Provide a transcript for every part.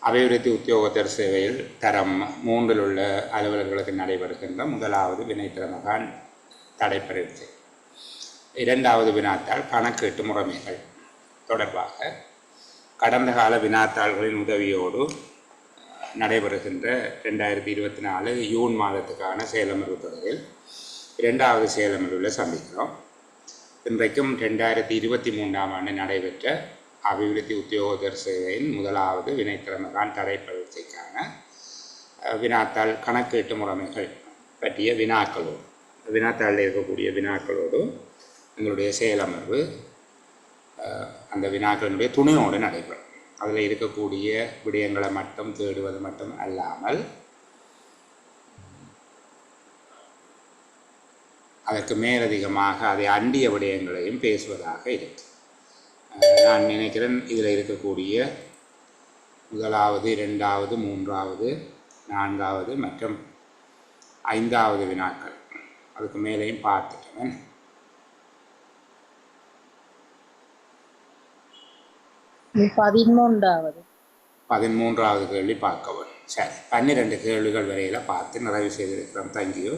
அபிவிருத்தி உத்தியோகத்தர் சேவையில் தரம் 3 உள்ள அலுவலர்களுக்கு நடைபெறுகின்ற முதலாவது வினைத்திறமகான் தடைப்பயிற்சி. இரண்டாவது வினாத்தாள் கணக்கீட்டு முறைமைகள் தொடர்பாக கடந்த கால வினாத்தாள்களின் உதவியோடு நடைபெறுகின்ற 2024 ஜூன் மாதத்துக்கான சேலமர்வு தொடரில் இரண்டாவது சேலமர்வில் சந்திக்கிறோம். இன்றைக்கும் 2023ஆம் ஆண்டு நடைபெற்ற அபிவிருத்தி உத்தியோகத்தர் சேவையின் முதலாவது வினைத்திறமகான் தடைப்பயிற்சிக்கான வினாத்தாள் கணக்கீட்டு முறைமைகள் பற்றிய வினாத்தாளில் இருக்கக்கூடிய வினாக்களோடு எங்களுடைய செயலமர்வு அந்த வினாக்களினுடைய துணையோடு நடைபெறும். அதில் இருக்கக்கூடிய விடயங்களை மட்டும் தேடுவது மட்டும் அல்லாமல் அதற்கு மேலதிகமாக அதை அண்டிய விடயங்களையும் பேசுவதாக இருக்கு. நான் நினைக்கிறேன் இதில் இருக்கக்கூடிய முதலாவது, இரண்டாவது, மூன்றாவது, நான்காவது மற்றும் ஐந்தாவது வினாக்கள் அதுக்கு மேலேயும் பார்த்துட்டேன். பதிமூன்றாவது கேள்வி பார்க்கவும். சரி, 12 கேள்விகள் வரையில் பார்த்து நிறைவு செய்திருக்கிறோம். தேங்க்யூ.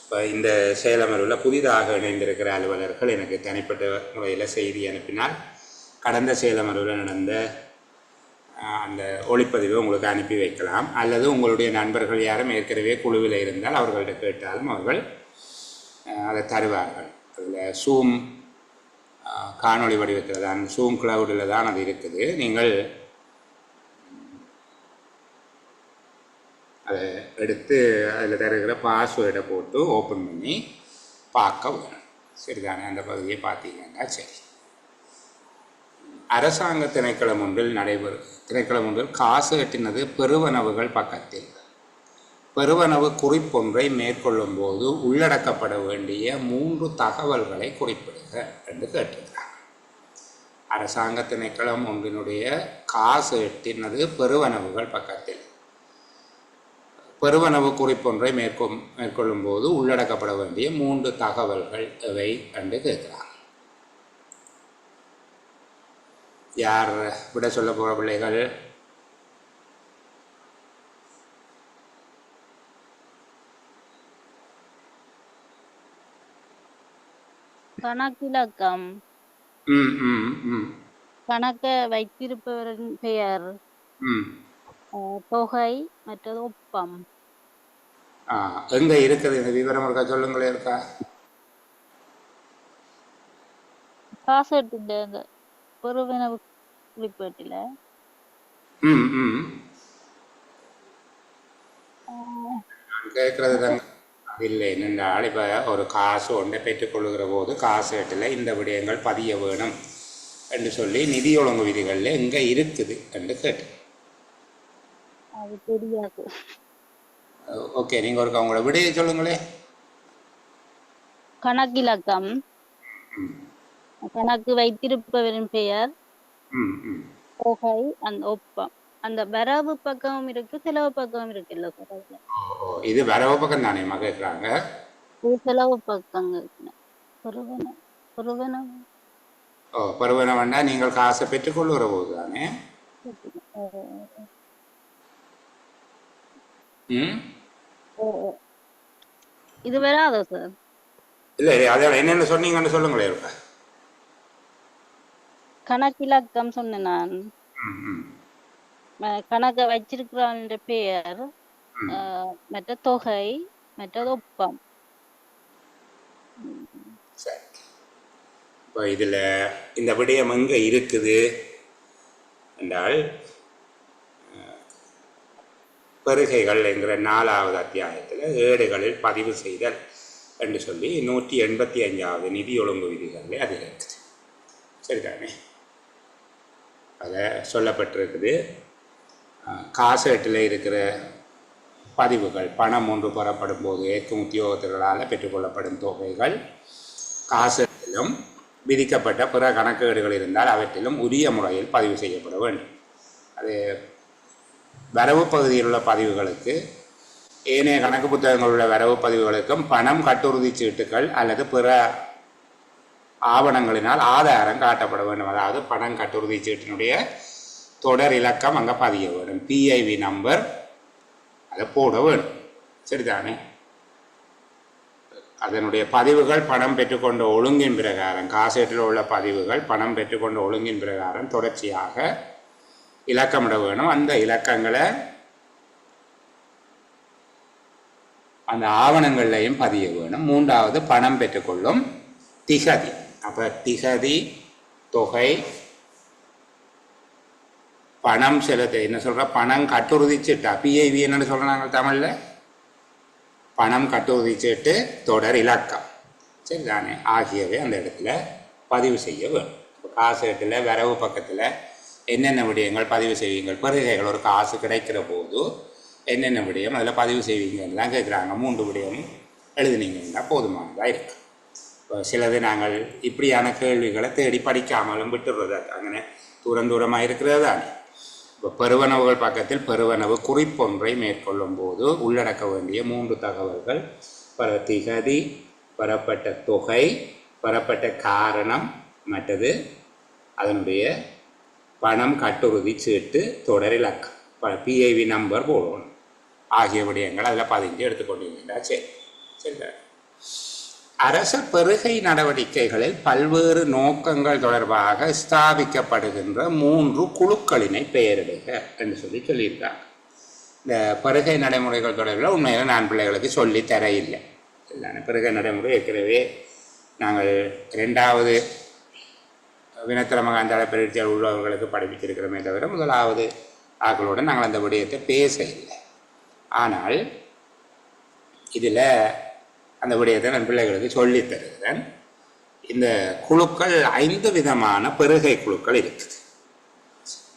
இப்போ இந்த சேலமர்வில் புதிதாக இணைந்திருக்கிற அலுவலர்கள் எனக்கு தனிப்பட்ட முறையில் செய்தி அனுப்பினால் கடந்த சேலமர்வில் நடந்த அந்த ஒளிப்பதிவை உங்களுக்கு அனுப்பி வைக்கலாம். அல்லது உங்களுடைய நண்பர்கள் யாரும் ஏற்கனவே குழுவில் இருந்தால் அவர்கள்ட்ட கேட்டாலும் அவர்கள் அதை தருவார்கள். அதில் ஜூம் காணொளி வடிவத்தில் தான், ஜூம் கிளவுடில் தான் அது இருக்குது. நீங்கள் அதை எடுத்து அதில் தருகிற பாஸ்வேர்டை போட்டு ஓப்பன் பண்ணி பார்க்க வேணும். சரிதானே? அந்த பகுதியை பார்த்தீங்கன்னா சரி. அரசாங்க திணைக்களம் ஒன்றில் காசு கட்டினது பெருவனவுகள் பக்கத்தில் பெருவனவு குறிப்பொன்றை மேற்கொள்ளும் போது உள்ளடக்கப்பட வேண்டிய 3 தகவல்களை குறிப்பிடுக என்று கேட்டிருக்கிறாங்க. அரசாங்க திணைக்களம் ஒன்றினுடைய காசு எட்டினது பெருவனவுகள் பக்கத்தில் பெருவனவு குறிப்பொன்றை மேற்கொள்ளும் போது உள்ளடக்கப்பட வேண்டிய 3 தகவல்கள் எவை என்று கேட்கிறாங்க. யார் விட சொல்ல போகிற பிள்ளைகள்? கணக்கிலக்கம், கணக்க வைத்திருப்பவரின் பெயர், தொகை மற்றது ஒப்பம். எங்க இருக்குது இந்த விவரம் இருக்கா? சொல்லுங்களே. இருக்கா? காசு பெருவனவு குறிப்பேட்டில் கேட்கறது தாங்க. இல்லை என்னென்றால் இப்போ ஒரு காசு ஒன்றை பெற்றுக்கொள்ளுகிற போது காசு எட்டில் இந்த விடயங்கள் பதிய வேணும் என்று சொல்லி நிதி ஒழுங்கு விதிகளில் எங்கே இருக்குது என்று கேட்டு. அது தெரியாது. ஓகே, நீங்கள் ஒரு அவங்களோட விடையை சொல்லுங்களே. கணக்கிலக்கம், கணக்கு வைத்திருப்பவரின் பெயர், தொகை, அந்த ஒப்பம். அந்த வரவு பக்கம் இருக்கு, செலவு பக்கம் இருக்குல்ல சார்? இது வரவு பக்கம் தானே கேட்குறாங்க. இது செலவு பக்கங்க. பருவன வேண்டா நீங்கள் காசை பெற்றுக்கொள்ளுகிற போது தானே. இது வராதோ சார்? இல்லை, அதோட என்னென்ன சொன்னீங்கன்னு சொல்லுங்களே. இருக்க கணக்கிலக்கம் சொன்னேன் நான். கணக்க வச்சிருக்கிறவன் பெயர், மற்ற தொகை, மற்றது ஒப்பம். சரி, இப்போ இதில் இந்த விடயம் எங்கே இருக்குது என்றால் பெருகைகள் என்கிற 4வது அத்தியாயத்தில் ஏடுகளில் பதிவு செய்தல் என்று சொல்லி 185வது நிதி ஒழுங்கு விதிகளில் அது இருக்குது. சரிதானே? அதில் சொல்லப்பட்டிருக்குது காசு எட்டில் இருக்கிற பதிவுகள், பணம் ஒன்று பெறப்படும் போது ஏற்கும் உத்தியோகத்தர்களால் பெற்றுக்கொள்ளப்படும் தொகைகள் காசு எட்டிலும் விதிக்கப்பட்ட பிற கணக்கீடுகள் இருந்தால் அவற்றிலும் உரிய முறையில் பதிவு செய்யப்பட வேண்டும். அது வரவு பகுதியில் உள்ள பதிவுகளுக்கு ஏனைய கணக்கு புத்தகங்கள் உள்ள வரவு பதிவுகளுக்கும் பணம், கட்டுறுதி சீட்டுகள் அல்லது பிற ஆவணங்களினால் ஆதாரம் காட்டப்பட வேண்டும். அதாவது பணம், கட்டுறுதி சீட்டினுடைய தொடர் இலக்கம் அங்கே பதிய வேணும். பிஐவி நம்பர் அதை போட வேணும். சரிதானே? அதனுடைய பதிவுகள் பணம் பெற்றுக்கொண்ட ஒழுங்கின் பிரகாரம், காசேட்டில் உள்ள பதிவுகள் பணம் பெற்றுக்கொண்ட ஒழுங்கின் பிரகாரம் தொடர்ச்சியாக இலக்கமிட வேணும். அந்த இலக்கங்களை அந்த ஆவணங்கள்லையும் பதிய வேணும். மூன்றாவது பணம் பெற்றுக்கொள்ளும் திகதி. அப்போ திகதி, தொகை, பணம் செலுத்த என்ன சொல்கிற, பணம் கட்டுறுதிச்சிட்டா பிஐவி என்னன்னு சொல்கிறாங்க தமிழில், பணம் கட்டுறுதிச்சிட்டு தொடர் இலக்கம், சரிதானே, ஆகியவை அந்த இடத்துல பதிவு செய்ய வேணும். இப்போ காசேட்டில் வரவு பக்கத்தில் என்னென்ன விடயங்கள் பதிவு செய்வீங்கள், பெறுகைகள் ஒரு காசு கிடைக்கிற போது என்னென்ன விடயம் அதில் பதிவு செய்வீங்கன்னு தான் கேட்குறாங்க. 3 விடயம் எழுதுனீங்கன்னா போதுமானதாக இருக்குது. இப்போ சிலது நாங்கள் இப்படியான கேள்விகளை தேடி படிக்காமலும் விட்டுடுறது, അങ്ങനെ தூரமாக இருக்கிறது தானே. இப்போ பெறுவனவுகள் பக்கத்தில் பெறுவனவு குறிப்பொன்றை மேற்கொள்ளும் போது உள்ளடக்க வேண்டிய 3 தகவல்கள்: திகதி, பெறப்பட்ட தொகை, பெறப்பட்ட காரணம், மற்றது அதனுடைய பணம் கட்டுறுதி சீட்டு தொடர் இலக்கம், பிஐவி நம்பர் போடணும் ஆகிய விடயங்கள் அதில் 15 எடுத்துக்கொண்டீங்கன்னா சரி. சரிதான். அரச பெறுகை நடவடிக்கைகளில் பல்வேறு நோக்கங்கள் தொடர்பாக ஸ்தாபிக்கப்படுகின்ற 3 குழுக்களினை பெயரிடுக என்று சொல்லியிருக்காங்க. இந்த பெறுகை நடைமுறைகள் தொடர்பில் உண்மையில் நான் பிள்ளைகளுக்கு சொல்லி தர இல்லை. பெறுகை நடைமுறை ஏற்கனவே நாங்கள் 2வது வினத்திர மகாந்தாள பரீட்சையில் உள்ளவர்களுக்கு படிப்பிச்சிருக்கிறோமே தவிர 1வது ஆக்களோடு நாங்கள் அந்த விடயத்தை பேச இல்லை. ஆனால் இதில் அந்த விடயத்தை நான் பிள்ளைகளுக்கு சொல்லித் தருகிறேன். இந்த குழுக்கள் 5 விதமான பெறுகை குழுக்கள் இருக்குது.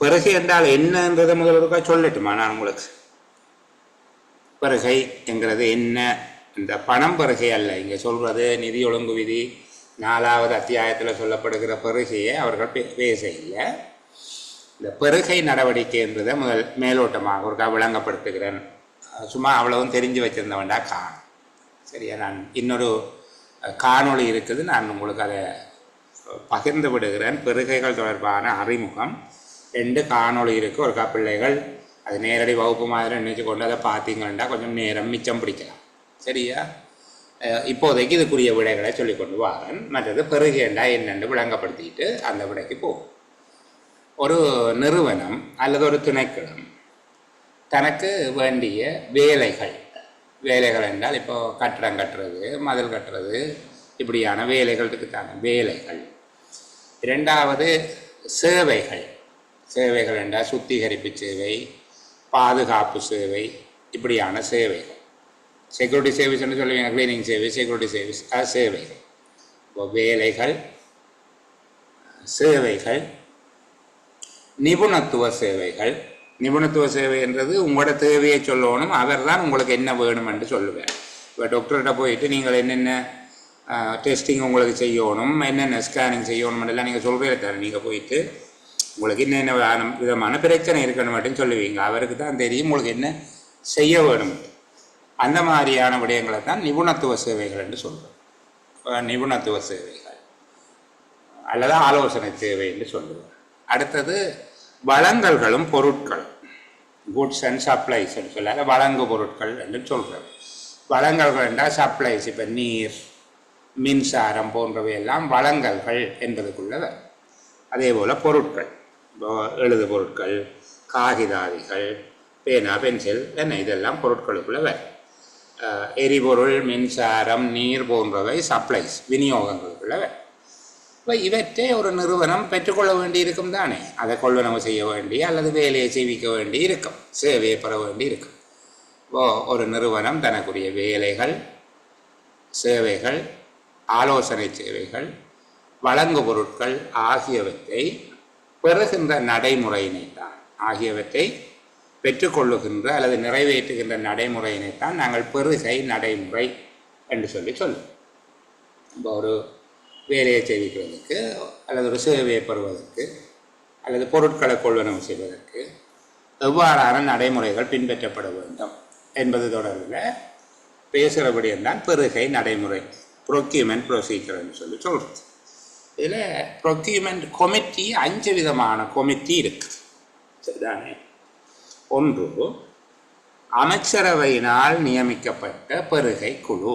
பெறுகை என்றால் என்னன்றதை முதல்வருக்கா சொல்லட்டுமா நான் உங்களுக்கு? பெறுகை என்கிறது என்ன? இந்த பணம் பெறுகை அல்ல. இங்கே சொல்கிறது நிதி ஒழுங்கு விதி 4வது அத்தியாயத்தில் சொல்லப்படுகிற பெறுகையை அவர்கள் பேச இல்லை. இந்த பெறுகை நடவடிக்கை என்றதை முதல் மேலோட்டமாக ஒருக்கா விளங்கப்படுத்துகிறேன். சும்மா அவ்வளவும் தெரிஞ்சு வச்சுருந்தவன்டா காணும். சரியா? நான் இன்னொரு காணொளி இருக்குது, நான் உங்களுக்கு அதை பகிர்ந்து விடுகிறேன். பெறுகைகள் தொடர்பான அறிமுகம் 2 காணொளி இருக்குது. ஒருக்கா பிள்ளைகள் அது நேரடி வகுப்பு மாதிரி நினைச்சு கொண்டு அதை பார்த்தீங்கன்னா கொஞ்சம் நேரம் மிச்சம் பிடிக்கலாம். சரியா? இப்போதைக்கு இதுக்குரிய விடைகளை சொல்லிக்கொண்டு வாரேன். மற்றது பெறுகைண்டா என்னென்று விளங்கப்படுத்திட்டு அந்த விடைக்கு போகும். ஒரு நிறுவனம் அல்லது ஒரு திணைக்களம் தனக்கு வேண்டிய வேலைகள் என்றால் இப்போ கட்டடம் கட்டுறது, மதில் கட்டுறது, இப்படியான வேலைகள் இருக்குதாங்க, வேலைகள். 2வது சேவைகள் என்றால் சுத்திகரிப்பு சேவை, பாதுகாப்பு சேவை, இப்படியான சேவைகள். செக்யூரிட்டி சர்வீஸ்ன்னு சொல்லுவீங்க, கிளீனிங் சர்வீஸ், செக்யூரிட்டி சர்வீஸ், அது சேவைகள். இப்போ வேலைகள், சேவைகள், நிபுணத்துவ சேவைகள். நிபுணத்துவ சேவை என்றது உங்களோட தேவையை சொல்லணும், அவர் தான் உங்களுக்கு என்ன வேணும் என்று சொல்லுவேன். இப்போ டாக்டர்கிட்ட போயிட்டு நீங்கள் என்னென்ன டெஸ்டிங் உங்களுக்கு செய்யணும், என்னென்ன ஸ்கேனிங் செய்யணும் எல்லாம் நீங்கள் சொல்கிறே தர. நீங்கள் போயிட்டு உங்களுக்கு என்னென்ன விதமான பிரச்சனை இருக்கணும் மட்டும் சொல்லுவீங்க. அவருக்கு தான் தெரியும் உங்களுக்கு என்ன செய்ய வேணும். அந்த மாதிரியான விடயங்களை தான் நிபுணத்துவ சேவைகள் என்று சொல்கிறோம். நிபுணத்துவ சேவைகள் அல்லது ஆலோசனை சேவை என்று சொல்லுவேன். அடுத்தது வழங்கல்களும் பொருட்களும், குட்ஸ் அண்ட் சப்ளைஸ் என்று சொல்ல வழங்கு பொருட்கள் என்று சொல்கிறது. வழங்கல்கள் என்றால் சப்ளைஸ், இப்போ நீர், மின்சாரம் போன்றவையெல்லாம் வழங்கல்கள் என்பதுக்குள்ளவர். அதே போல் பொருட்கள், இப்போ எழுது பொருட்கள், காகிதாதிகள், பேனா, பென்சில், என்ன இதெல்லாம் பொருட்களுக்குள்ளவர். எரிபொருள், மின்சாரம், நீர் போன்றவை சப்ளைஸ், விநியோகங்களுக்குள்ளவர். இப்போ இவற்றை ஒரு நிறுவனம் பெற்றுக்கொள்ள வேண்டி இருக்கும் தானே. அதை கொள்வனவு செய்ய வேண்டி அல்லது வேலையை செய்விக்க வேண்டி இருக்கும், சேவையை பெற வேண்டி இருக்கும். இப்போது ஒரு நிறுவனம் தனக்குரிய வேலைகள், சேவைகள், ஆலோசனை சேவைகள், வழங்கு பொருட்கள் ஆகியவற்றை பெறுகின்ற நடைமுறையினைத்தான், ஆகியவற்றை பெற்றுக்கொள்ளுகின்ற அல்லது நிறைவேற்றுகின்ற நடைமுறையினைத்தான் நாங்கள் பெறுகை நடைமுறை என்று சொல்லுவோம். இப்போ ஒரு வேலையை செய்விக்கிறதுக்கு அல்லது ஒரு சேவையை பெறுவதற்கு அல்லது பொருட்களை கொள்வனவு செய்வதற்கு எவ்வாறான நடைமுறைகள் பின்பற்றப்பட வேண்டும் என்பது தொடர்பில் பேசுகிறபடியென்றால் பெறுகை நடைமுறை, ப்ரொக்யூமெண்ட் ப்ரொசீஜர்னு சொல்கிறது. இதில் ப்ரொக்யூமெண்ட் கமிட்டி 5 விதமான கமிட்டி இருக்குது. சரிதானே? ஒன்று, அமைச்சரவையினால் நியமிக்கப்பட்ட பெருகை குழு.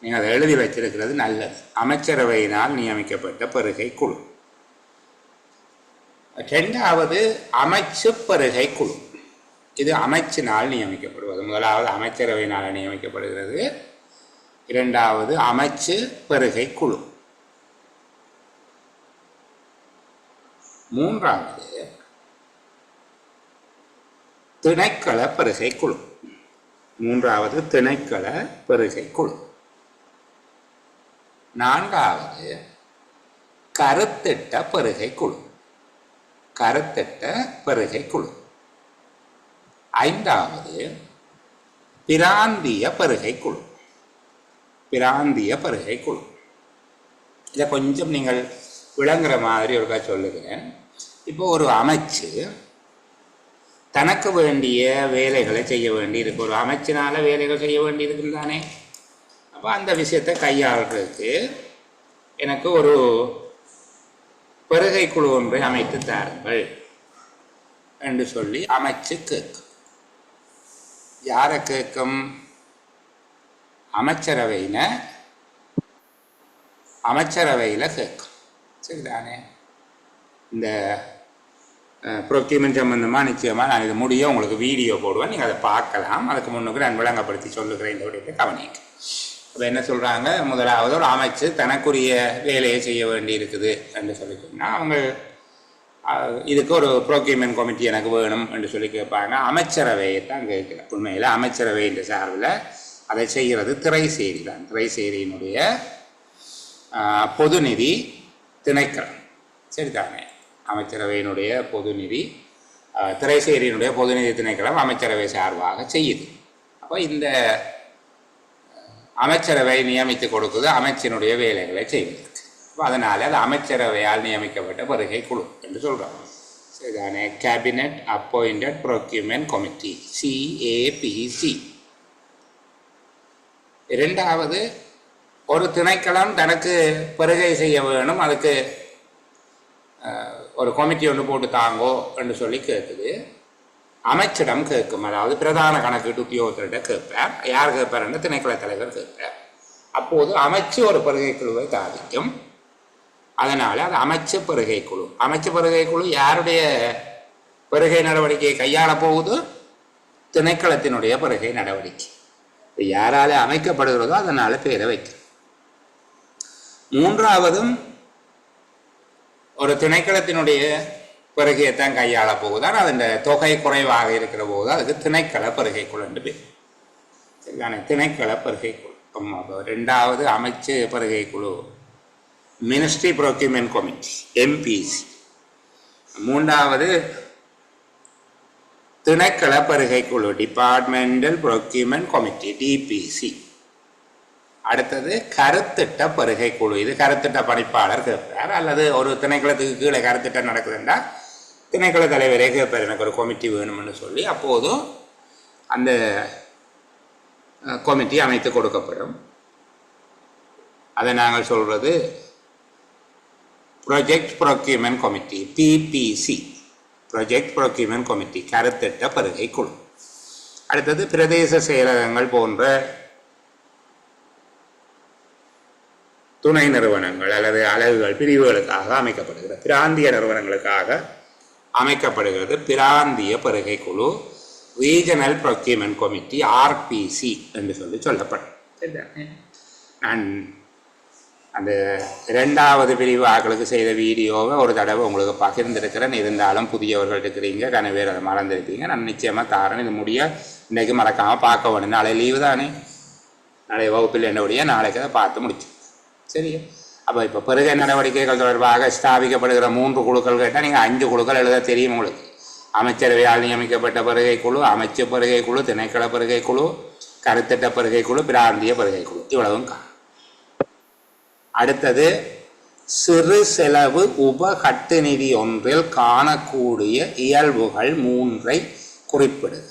நீங்கள் அதை எழுதி வச்சிருக்கிறது நல்லது. அமைச்சரவையினால் நியமிக்கப்பட்ட பெருகை குழு. இரண்டாவது, அமைச்சு பெருகை குழு. இது அமைச்சினால் நியமிக்கப்படுவது. முதலாவது அமைச்சரவையினால் நியமிக்கப்படுகிறது. இரண்டாவது அமைச்சு பெருகை குழு. மூன்றாவது திணைக்கள பெருகை குழு. மூன்றாவது திணைக்கள பெருகை குழு. நான்காவது கருத்திட்ட பெருகை குழு. கருத்திட்ட பெருகை குழு. ஐந்தாவது பிராந்திய பெருகை குழு. பிராந்திய பெருகை குழு. இதை கொஞ்சம் நீங்கள் விளங்குற மாதிரி ஒருக்கா சொல்லுகிறேன். இப்போ ஒரு அமைச்சு தனக்கு வேண்டிய வேலைகளை செய்ய வேண்டி இருக்கு. ஒரு அமைச்சினால வேலைகள் செய்ய வேண்டி இருக்குன்னு தானே. அப்போ அந்த விஷயத்தை கையாளுறதுக்கு எனக்கு ஒரு பெருகை குழு ஒன்றை அமைத்து தாருங்கள் என்று சொல்லி அமைச்சு கேட்கும். யாரை கேட்கும்? அமைச்சரவையில் கேட்கும். சரிதானே? இந்த ப்ரொக்யூமெண்ட் சம்பந்தமாக நிச்சயமாக நான் இது முடிய உங்களுக்கு வீடியோ போடுவேன், நீங்கள் அதை பார்க்கலாம். அதுக்கு முன்னுக்கு நான் விளங்கப்படுத்தி சொல்லுகிறேன். இந்த விடயத்தை கவனிக்க. அப்போ என்ன சொல்கிறாங்க? முதலாவது ஒரு அமைச்சு தனக்குரிய வேலையை செய்ய வேண்டி இருக்குது என்று சொல்லி சொன்னால் அவங்க இதுக்கு ஒரு ப்ரொக்யூமெண்ட் கமிட்டி எனக்கு வேணும் என்று சொல்லி கேட்பாங்க. அமைச்சரவையை தான் கேட்குறேன். உண்மையில் அமைச்சரவையின் சார்பில் அதை செய்கிறது திரைசேரி தான். திரைசேரியினுடைய பொதுநிதி திணைக்களம். சரிதானே? அமைச்சரவையினுடைய பொதுநிதி திரைசேரியினுடைய பொதுநிதி திணைக்களம் அமைச்சரவை சார்பாக செய்யுது. அப்போ இந்த அமைச்சரவை நியமித்து கொடுக்குது அமைச்சினுடைய வேலைகளை செய்வதற்கு. அப்போ அதனால் அது அமைச்சரவையால் நியமிக்கப்பட்ட பெருகை குழு என்று சொல்கிறோம். சரிதானே? Cabinet appointed procurement committee, CAPC. இரண்டாவது, ஒரு திணைக்களம் தனக்கு பெருகை செய்ய வேணும், அதுக்கு ஒரு கமிட்டி ஒன்று போட்டு தாங்கோ என்று சொல்லி கேட்குது. அமைச்சிடம் கேட்கும். அதாவது பிரதான கணக்கீட்டு உத்தியோகத்திட்ட கேட்பார். யார் கேட்பார்ன்னு திணைக்கள தலைவர் கேட்பார். அப்போது அமைச்சு ஒரு பெருகை குழுவை தாதிக்கும். அதனால் அது அமைச்சு பெருகை குழு. அமைச்சு பெருகை குழு யாருடைய பெருகை நடவடிக்கையை கையாள போகுது? திணைக்களத்தினுடைய பெருகை நடவடிக்கை. யாரால அமைக்கப்படுகிறதோ அதனால பேரை வைக்கும். மூன்றாவதும் ஒரு திணைக்களத்தினுடைய பெருகையைத்தான் கையாள போகுதான். அதன் தொகை குறைவாக இருக்கிற போது அதுக்கு திணைக்கள பெருகை குழு என்று பேர். சரிதானே? திணைக்கள பெருகை குழு. ரெண்டாவது அமைச்சு பெருகை குழு மினிஸ்ட்ரி ப்ரொக்யூமெண்ட் கமிட்டி, MPC. மூன்றாவது திணைக்கள பெருகை குழு டிபார்ட்மெண்டல் ப்ரொக்யூமெண்ட் கமிட்டி, DPC. அடுத்தது கருத்திட்ட பெருகை குழு. இது கருத்திட்ட பணிப்பாளர் கேட்பார். அல்லது ஒரு திணைக்களத்துக்கு கீழே கருத்திட்டம் நடக்குதுன்னா திணைக்கள தலைவரே கேட்பார், எனக்கு ஒரு கமிட்டி வேணும்னு சொல்லி. அப்போதும் அந்த கமிட்டி அமைத்து கொடுக்கப்படும். அதை நாங்கள் சொல்றது project procurement committee, PPC. Project procurement committee, கருத்திட்ட பெருகை குழு. அடுத்தது பிரதேச செயலகங்கள் போன்ற துணை நிறுவனங்கள் அல்லது அலகுகள் பிரிவுகளுக்காக அமைக்கப்படுகிறது. பிராந்திய நிறுவனங்களுக்காக அமைக்கப்படுகிறது பிராந்திய பெருகை குழு, ரீஜனல் ப்ரொக்யூமெண்ட் கமிட்டி, RPC என்று சொல்லி சொல்லப்படும். நான் அந்த இரண்டாவது பிரிவு ஆக்களுக்கு செய்த வீடியோவை ஒரு தடவை உங்களுக்கு பகிர்ந்திருக்கிறேன். இருந்தாலும் புதியவர்கள் இருக்கிறீங்க, கனவேர் அதை மறந்துருப்பீங்க. நான் நிச்சயமாக தாரேன். இது முடிய இன்றைக்கு மறக்காமல் பார்க்க வேணும். நாளை லீவு தானே, நாளை வகுப்பில் என்னுடைய நாளைக்கு அதை பார்த்து முடிச்சு. சரி. அப்போ இப்போ பெருகை நடவடிக்கைகள் தொடர்பாக ஸ்தாபிக்கப்படுகிற 3 குழுக்கள் கேட்டால் நீங்கள் 5 குழுக்கள் எழுத தெரியும் உங்களுக்கு. அமைச்சரவையால் நியமிக்கப்பட்ட பெருகை குழு, அமைச்சு பெருகை குழு, திணைக்கள பெருகை குழு, கருத்திட்ட பெருகை குழு, பிராந்திய பெருகை குழு. இவ்வளவும் அடுத்தது சிறு செலவு உபகட்டு நிதி ஒன்றில் காணக்கூடிய இயல்புகள் 3ஐ குறிப்பிடுக.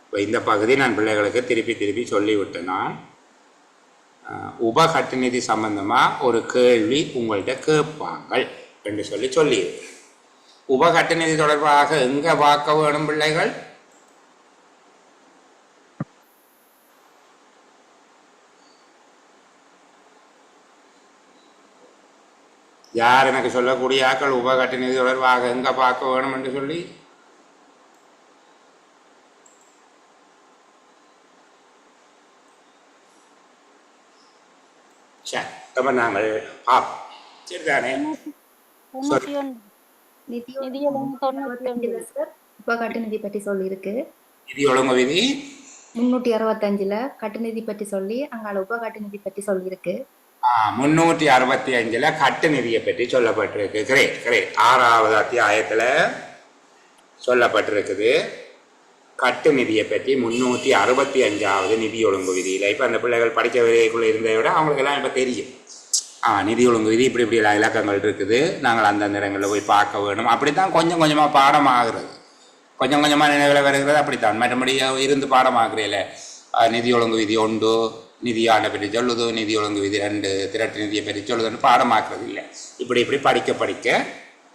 இப்போ இந்த பகுதி நான் பிள்ளைகளுக்கு திருப்பி சொல்லிவிட்டேன். நான் உபகட்டு நிதி சம்பந்தமாக ஒரு கேள்வி உங்கள்கிட்ட கேட்பாங்கள் என்று சொல்லியிருக்கேன். உபகட்ட நிதி தொடர்பாக எங்க பார்க்க வேணும் பிள்ளைகள்? யார் எனக்கு சொல்லக்கூடிய ஆக்கள் உபகட்ட நிதி தொடர்பாக எங்க பார்க்க வேணும் என்று சொல்லி? சரி, நாங்கள் பார்ப்போம். சரிதானே? உபகட்டு நிதி பற்றி சொல்லி இருக்கு. நிதி ஒழுங்கு விதி 365 கட்டு நிதி பற்றி சொல்லி அங்கால உபகட்டு நிதி பற்றி சொல்லி இருக்கு. 365 கட்டு நிதியை பற்றி சொல்லப்பட்டிருக்கு. Great great. 6வது அத்தியாயத்துல சொல்லப்பட்டிருக்குது கட்டு நிதியை பற்றி 365வது நிதி ஒழுங்கு விதியில. இப்ப அந்த பிள்ளைகள் படிக்க விதைக்குள்ள இருந்ததை விட அவங்களுக்கு எல்லாம் இப்ப தெரியும். நிதி ஒழுங்கு விதி இப்படி இப்படி இலக்கங்கள் இருக்குது, நாங்கள் அந்தந்த இடங்களில் போய் பார்க்க வேணும். அப்படித்தான் கொஞ்சம் கொஞ்சமா பாடம் ஆகுறது, கொஞ்சம் கொஞ்சமா நினைவில் வருகிறது. அப்படித்தான் மற்றபடி இருந்து பாடமாக்குறீல. நிதி ஒழுங்கு விதி 1 நிதியாண்டை பற்றி சொல்லுது, நிதி ஒழுங்கு விதி 2 திரட்டு நிதியை பற்றி சொல்லுதுன்னு பாடமாக்குறது இல்லை. இப்படி இப்படி படிக்க படிக்க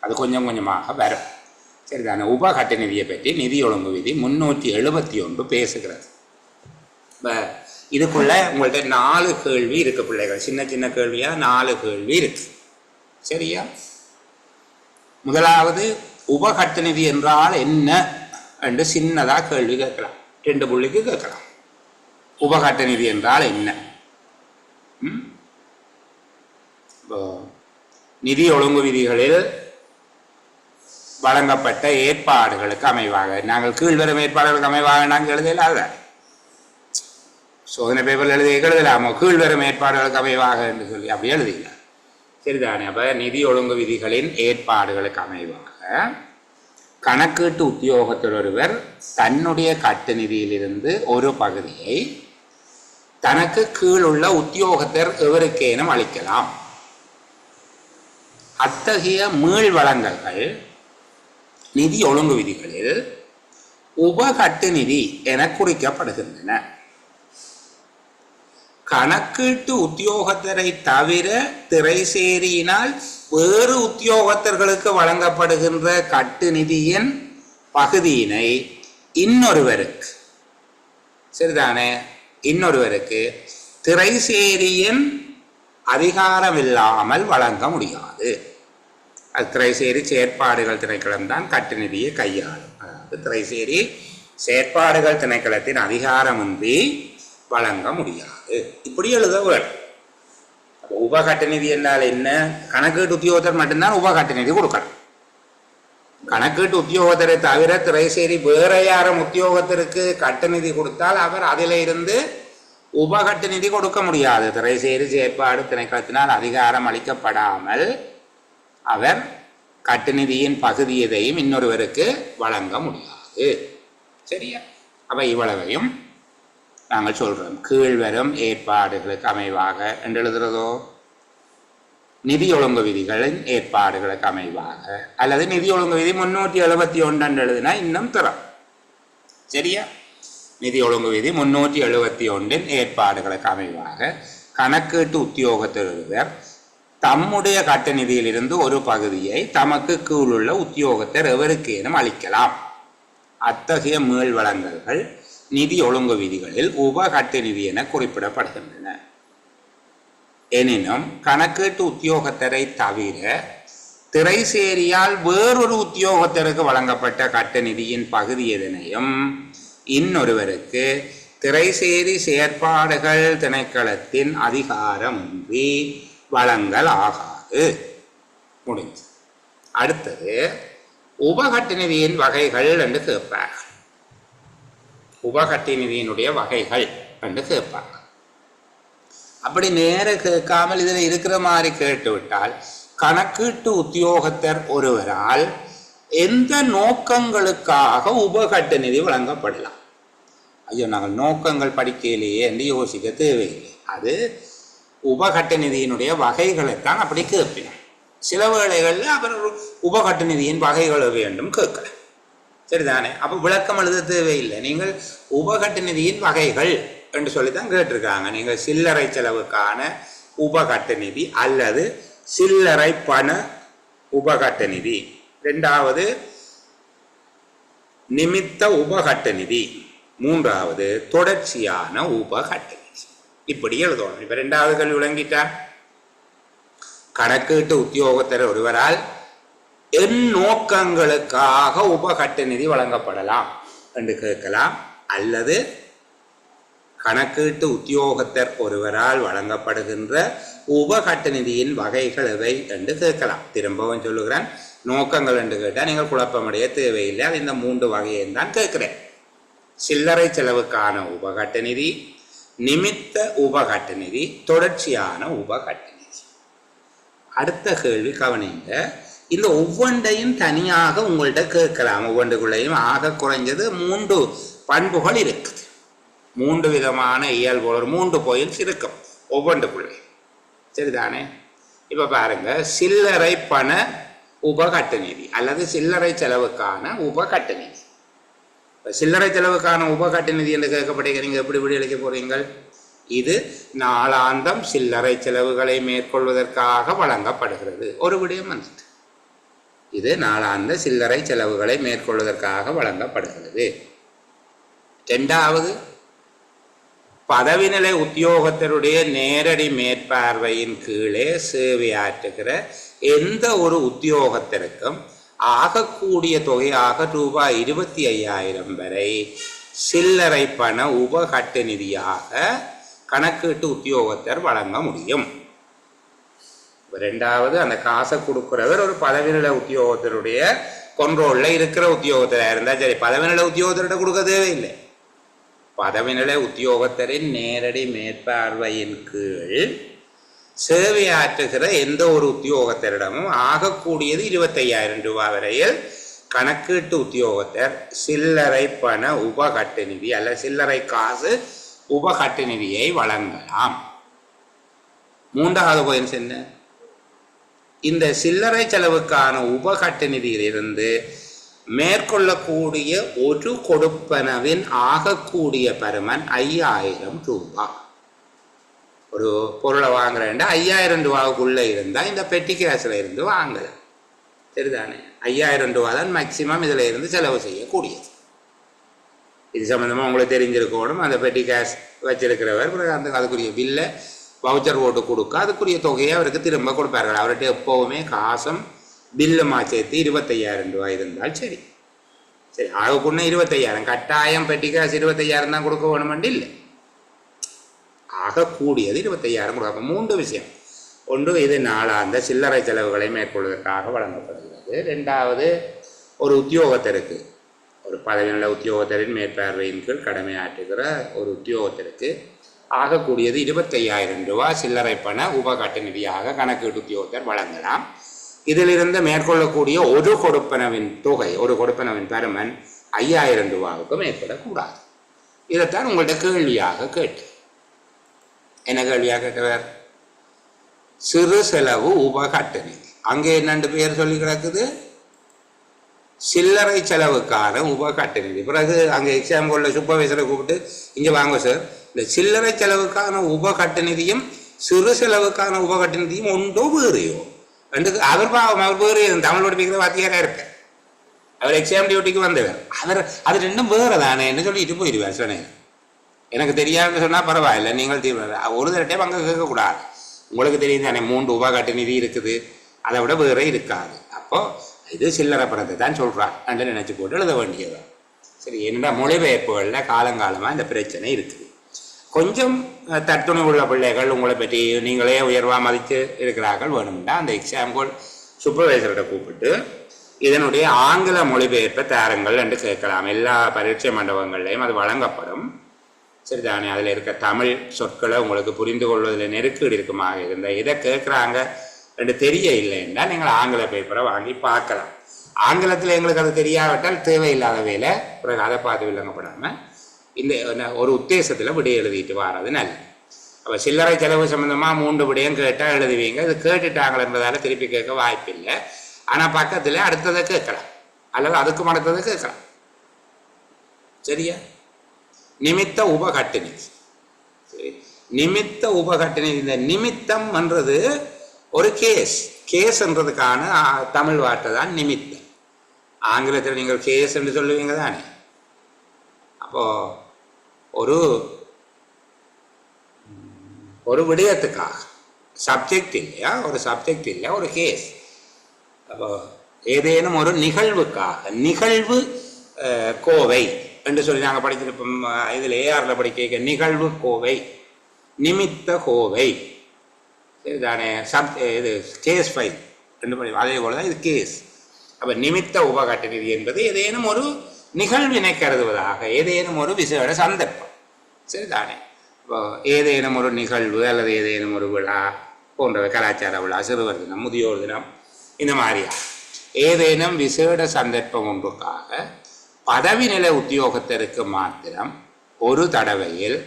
அது கொஞ்சம் கொஞ்சமாக வரும். சரிதானே? உபகட்ட நிதியை பற்றி நிதி ஒழுங்கு விதி 371 பேசுகிறது. இதுக்குள்ள உங்கள்கிட்ட 4 கேள்வி இருக்கு பிள்ளைகள். சின்ன சின்ன கேள்வியா 4 கேள்வி இருக்கு. சரியா? முதலாவது, உபகட்ட நிதி என்றால் என்ன என்று சின்னதா கேள்வி கேட்கலாம். 2 புள்ளிக்கு கேட்கலாம். உபகட்ட நிதி என்றால் என்ன? நிதி ஒழுங்கு விதிகளில் வழங்கப்பட்ட ஏற்பாடுகளுக்கு அமைவாக, நாங்கள் கீழ்வரும் ஏற்பாடுகளுக்கு அமைவாக நாங்கள் எழுதலாத சோதனை பேப்பர் எழுதலாமோ கீழ்வரும் ஏற்பாடுகளுக்கு அமைவாக என்று சொல்லி அப்படி எழுதிக்கலாம். சரிதானே? அப்ப நிதி ஒழுங்கு விதிகளின் ஏற்பாடுகளுக்கு அமைவாக கணக்கீட்டு உத்தியோகத்தர் ஒருவர் தன்னுடைய கட்டு நிதியிலிருந்து ஒரு பகுதியை தனக்கு கீழுள்ள உத்தியோகத்தர் எவருக்கேனும் அளிக்கலாம். அத்தகைய மீள் வழங்கல்கள் நிதி ஒழுங்கு விதிகளில் உபகட்டு நிதி என குறிக்கப்படுகின்றன. கணக்கீட்டு உத்தியோகத்தரை தவிர திரைசேரியினால் வேறு உத்தியோகத்தர்களுக்கு வழங்கப்படுகின்ற கட்டு நிதியின் பகுதியினை இன்னொருவருக்கு, சரிதானே, இன்னொருவருக்கு திரைசேரியின் அதிகாரமில்லாமல் வழங்க முடியாது. அது திரைசேரி செயற்பாடுகள் திணைக்களம் தான் கட்டு நிதியை கையாளும். அதாவது திரைசேரி செயற்பாடுகள் திணைக்களத்தின் அதிகாரமின்றி வழங்க முடியாது. இப்படி எழுத வேண்டும். உபகட்டு நிதி என்றால் என்ன? கணக்கீட்டு உத்தியோகத்தர் மட்டும்தான் உபகட்டு நிதி கொடுக்கணும். கணக்கீட்டு உத்தியோகத்தரை தவிர திரைசேரி வேற யாரும் உத்தியோகத்திற்கு கட்டு நிதி கொடுத்தால் அவர் அதில் இருந்து உபகட்டு நிதி கொடுக்க முடியாது. திரைசேரி செயற்பாடு திணைக்களத்தினால் அதிகாரம் அளிக்கப்படாமல் அவர் கட்டு நிதியின் பகுதி எதையும் இன்னொருவருக்கு வழங்க முடியாது. சரியா? அப்ப இவ்வளவையும் நாங்கள் சொல்றோம். கீழ்வரும் ஏற்பாடுகளுக்கு அமைவாக என்று எழுதுறதோ, நிதி ஒழுங்கு விதிகளின் ஏற்பாடுகளுக்கு அமைவாக, அல்லது நிதி ஒழுங்கு விதி 371 என்று எழுதினா இன்னும் தரம். சரியா? நிதி ஒழுங்கு விதி 371 ஏற்பாடுகளுக்கு அமைவாக கணக்கீட்டு உத்தியோகத்தர் ஒருவர் தம்முடைய கட்டு நிதியிலிருந்து ஒரு பகுதியை தமக்கு கீழுள்ள உத்தியோகத்தர் எவருக்கேனும் அளிக்கலாம். அத்தகைய மீள் வழங்கல்கள் நிதி ஒழுங்கு விதிகளில் உபகட்டு நிதி என குறிப்பிடப்படுகின்றன. எனினும் கணக்கீட்டு உத்தியோகத்தரை தவிர திரைசேரியால் வேறொரு உத்தியோகத்தருக்கு வழங்கப்பட்ட கட்டு நிதியின் பகுதி எதனையும் இன்னொருவருக்கு திரைசேரி செயற்பாடுகள் திணைக்களத்தின் அதிகாரமின்றி வழங்கல் ஆகாது. முடிஞ்சு. அடுத்தது, உபகட்டு நிதியின் வகைகள் என்று கேட்பார்கள். உபகட்டு நிதியினுடைய வகைகள் என்று கேட்பாங்க. அப்படி நேர கேட்காமல் இதில் இருக்கிற மாதிரி கேட்டுவிட்டால், கணக்கீட்டு உத்தியோகத்தர் ஒருவரால் எந்த நோக்கங்களுக்காக உபகட்டு நிதி வழங்கப்படலாம்? ஐயோ, நாங்கள் நோக்கங்கள் படிக்கலையே என்று யோசிக்க தேவையில்லை. அது உபகட்டு நிதியினுடைய வகைகளைத்தான் அப்படி கேட்பினோம். சில வேளைகளில் அவர் உபகட்டு நிதியின் வகைகளை வேண்டும் கேட்கலாம். சரிதானே? அப்போ விளக்கம் எழுத தேவையில்லை. நீங்கள் உபகட்டு நிதியின் வகைகள் என்று சொல்லித்தான் கேட்டிருக்காங்க. நீங்கள் சில்லறை செலவுக்கான உபகட்டு நிதி அல்லது சில்லறை பண உபகட்டு நிதி இரண்டாவது நிமித்த உபகட்ட நிதி, மூன்றாவது தொடர்ச்சியான உபகட்ட நிதி. இப்படி எழுதணும். இப்ப இரண்டாவது கேள்வி விளங்கிட்டார். கணக்கீட்டு உத்தியோகத்தர் ஒருவரால் என் நோக்கங்களுக்காக உபகட்ட நிதி வழங்கப்படலாம் என்று கேட்கலாம், அல்லது கணக்கீட்டு உத்தியோகத்தர் ஒருவரால் வழங்கப்படுகின்ற உபகட்ட நிதியின் வகைகள் எவை என்று கேட்கலாம். திரும்பவும் சொல்லுகிறேன், நோக்கங்கள் என்று கேட்டால் நீங்கள் குழப்பமடைய தேவையில்லை. அது இந்த 3 வகையை தான் கேட்கிறேன். சில்லறை செலவுக்கான உபகட்ட நிதி, நிமித்த உபகட்ட நிதி, தொடர்ச்சியான உபகட்ட நிதி. அடுத்த கேள்வி கவனிங்க. இந்த ஒவ்வொன்றையும் தனியாக உங்கள்கிட்ட கேட்கலாம். ஒவ்வொன்றுக்குள்ளேயும் ஆக குறைஞ்சது 3 பண்புகள் இருக்குது. 3 விதமான இயல்புகள், 3 பாயிண்ட்ஸ் இருக்கும் ஒவ்வொன்றுக்குள்ளே. சரிதானே? இப்ப பாருங்க, சில்லறை பண உபகட்ட நிதி அல்லது சில்லறை செலவுக்கான உபகட்ட நிதி. சில்லறை செலவுக்கான உபகட்ட நிதி என்று கேட்கப்படுகிறீங்க. எப்படி விடையளிக்க போறீங்கள்? இது நாளாந்தம் சில்லறை செலவுகளை மேற்கொள்வதற்காக வழங்கப்படுகிறது. ஒரு விடயம் வந்துட்டு, இது நாளாந்த சில்லறை செலவுகளை மேற்கொள்வதற்காக வழங்கப்படுகிறது. இரண்டாவது, பதவிநிலை உத்தியோகத்தருடைய நேரடி மேற்பார்வையின் கீழே சேவையாற்றுகிற எந்த ஒரு உத்தியோகத்தருக்கும் ஆகக்கூடிய தொகையாக ரூபாய் 25,000 வரை சில்லறை பண உபகட்ட நிதியாக கணக்கீட்டு உத்தியோகத்தர் வழங்க முடியும். இரண்டாவது, அந்த காசை கொடுக்கிறவர் ஒரு பதவிநிலை உத்தியோகத்தருடைய கொண்ட்ரோல்ல இருக்கிற உத்தியோகத்தராக இருந்தால் சரி, பதவிநிலை உத்தியோகத்தர்கிட்ட கொடுக்க தேவையில்லை. பதவிநிலை உத்தியோகத்தரின் நேரடி மேற்பார்வையின் கீழ் சேவையாற்றுகிற எந்த ஒரு உத்தியோகத்தரிடமும் ஆகக்கூடியது 25,000 ரூபாய் வரையில் கணக்கீட்டு உத்தியோகத்தர் சில்லறை பண உபகட்ட நிதி அல்ல சில்லறை காசு உபகட்ட நிதியை வழங்கலாம். மூன்றாவது பாயிண்ட் என்ன? இந்த சில்லறை செலவுக்கான உபகட்ட நிதியிலிருந்து மேற்கொள்ளக்கூடிய ஒரு கொடுப்பனவின் ஆகக்கூடிய பருமன் 5,000 ரூபாய். ஒரு பொருளை வாங்குறேன்டா 5,000 ரூபாவுக்குள்ள இருந்தா இந்த பெட்டி கேஸ்ல இருந்து வாங்கலாம். சரிதானே? 5,000 ரூபாய் தான் மேக்சிமம் இதுல இருந்து செலவு செய்யக்கூடியது. இது சம்பந்தமா உங்களுக்கு தெரிஞ்சிருக்கணும். அந்த பெட்டி கேஸ் வச்சிருக்கிறவர் அதுக்குரிய பில்ல வவுச்சர் போட்டு கொடுக்க அதுக்குரிய தொகையை அவருக்கு திரும்ப கொடுப்பார்கள். அவர்கிட்ட எப்பவுமே காசும் பில்லுமா சேர்த்து 25,000 ரூபாய் இருந்தால் சரி. சரி, ஆகக்குள்ள 25,000 கட்டாயம் பெட்டி காசு 25,000 தான் கொடுக்க வேணுமென்று இல்லை. ஆகக்கூடியது 25,000 கொடுக்க. 3 விஷயம். ஒன்று, இது நாளாந்த சில்லறை செலவுகளை மேற்கொள்வதற்காக வழங்கப்படுகிறது. இரண்டாவது, ஒரு உத்தியோகத்தருக்கு, ஒரு பதவியுள்ள உத்தியோகத்தரின் மேற்பார்வையின் கீழ் கடமையாற்றுகிற ஒரு உத்தியோகத்தருக்கு ஆகக்கூடியது 25,000 ரூபாய் சில்லறை பண உபகட்ட நிதியாக கணக்கீட்டு உத்தியோகத்தர் வழங்கலாம். இதிலிருந்து மேற்கொள்ளக்கூடிய ஒரு கொடுப்பனவின் தொகை, ஒரு கொடுப்பனவின் பருமன் 5,000 ரூபாவுக்கும் ஏற்படக்கூடாது. இதைத்தான் உங்கள்கிட்ட கேள்வியாக கேட்டு. என்ன கேள்வியாக கேட்டவர்? சிறு செலவு உபகட்ட நிதி. அங்கே 2 பேர் சொல்லி கிடக்குது, சில்லறை செலவுக்கான உபகட்ட நிதி. பிறகு அங்கே எக்ஸாம் கொள்ள சூப்பர்வைசரை கூப்பிட்டு, இங்கே வாங்க சார், இந்த சில்லறை செலவுக்கான உபகட்ட நிதியும் சிறு செலவுக்கான உபகட்ட நிதியும் ஒன்றோ வேறையோ ரெண்டு. அவர் பாவம், அவர் வேறு தமிழ் படிக்கிற வாத்தியாராக இருப்பார். அவர் எக்ஸாம் டியூட்டிக்கு வந்தவர். அது 2ம் வேறு தானே என்ன சொல்லிட்டு போயிடுவார். சொன்னேன் எனக்கு தெரியாதுன்னு சொன்னால் பரவாயில்ல, நீங்கள் ஒரு தடவை அங்கே கேட்கக்கூடாது. உங்களுக்கு தெரியும் தானே 3 உபகட்ட நிதி இருக்குது, அதை விட வேற இருக்காது. அப்போ இது சில்லறை பணத்தை தான் சொல்கிறான் என்று நினைச்சு போட்டு எழுத வேண்டியதான். சரி, என்னடா மொழிபெயர்ப்புகளில் காலங்காலமாக இந்த பிரச்சனை இருக்குது. கொஞ்சம் தத்துணிவுள்ள பிள்ளைகள் உங்களை பற்றி நீங்களே உயர்வாக மதித்து இருக்கிறார்கள் வேணும்னா அந்த எக்ஸாம்பிள் சூப்பர்வைசர்கிட்ட கூப்பிட்டு இதனுடைய ஆங்கில மொழிபெயர்ப்பை தாருங்கள் என்று கேட்கலாம். எல்லா பரீட்சை மண்டபங்கள்லையும் அது வழங்கப்படும். சரிதானே? அதில் இருக்க தமிழ் சொற்களை உங்களுக்கு புரிந்து கொள்வதில் நெருக்கடி இருக்குமாக இருந்தால் இதை கேட்குறாங்க என்று தெரிய இல்லைன்னா நீங்கள் ஆங்கில பேப்பரை வாங்கி பார்க்கலாம். ஆங்கிலத்தில் எங்களுக்கு அது தெரியாவிட்டால் தேவையில்லாத வேலை, பிறகு அதை பார்த்து விளங்கப்படாமல் இந்த ஒரு உத்தேசத்தில் விடை எழுதிட்டு வர்றது நல்லது. அப்போ சில்லறை செலவு சம்மந்தமாக 3 விடயம் கேட்டால் எழுதுவீங்க. இது கேட்டுட்டாங்களன்றதால திருப்பி கேட்க வாய்ப்பில்லை. ஆனால் பக்கத்தில் அடுத்ததை கேட்கலாம் அல்லது அதுக்கும் அடுத்ததை கேட்கலாம். சரியா? நிமித்த உபகட்ட நிதி. சரி, நிமித்த உபகட்ட நிதி. இந்த நிமித்தம் என்றது ஒரு கேஸ்ன்றதுக்கான தமிழ் வார்த்தை தான் நிமித்தம். ஆங்கிலத்தில் நீங்கள் கேஸ் என்று சொல்லுவீங்க தானே. அப்போது ஒரு ஒரு விடயத்துக்காக சப்ஜெக்ட் இல்லையா, ஒரு சப்ஜெக்ட் இல்லை, ஒரு கேஸ். அப்போ ஏதேனும் ஒரு நிகழ்வுக்காக நிகழ்வு கோவை என்று சொல்லி நாங்கள் படிச்சிருப்போம். இதில் ஏஆரில் படிக்க நிகழ்வு கோவை, நிமித்த கோவை, சரிதானே. இது கேஸ் ஃபைல் என்று படி, அதே போல தான் இது கேஸ். அப்போ நிமித்த உபகட்ட நிதி என்பது ஏதேனும் ஒரு நிகழ்வினை கருதுவதாக, ஏதேனும் ஒரு விசேட சந்தர்ப்பம், சரிதானே. இப்போ ஏதேனும் ஒரு நிகழ்வு அல்லது ஏதேனும் ஒரு விழா போன்றவை, கலாச்சார விழா, சிறுவர் தினம், முதியோர் தினம், இந்த மாதிரியா ஏதேனும் விசேட சந்தர்ப்பம் ஒன்றுக்காக பதவி நிலை உத்தியோகத்திற்கு மாத்திரம் ஒரு தடவையில்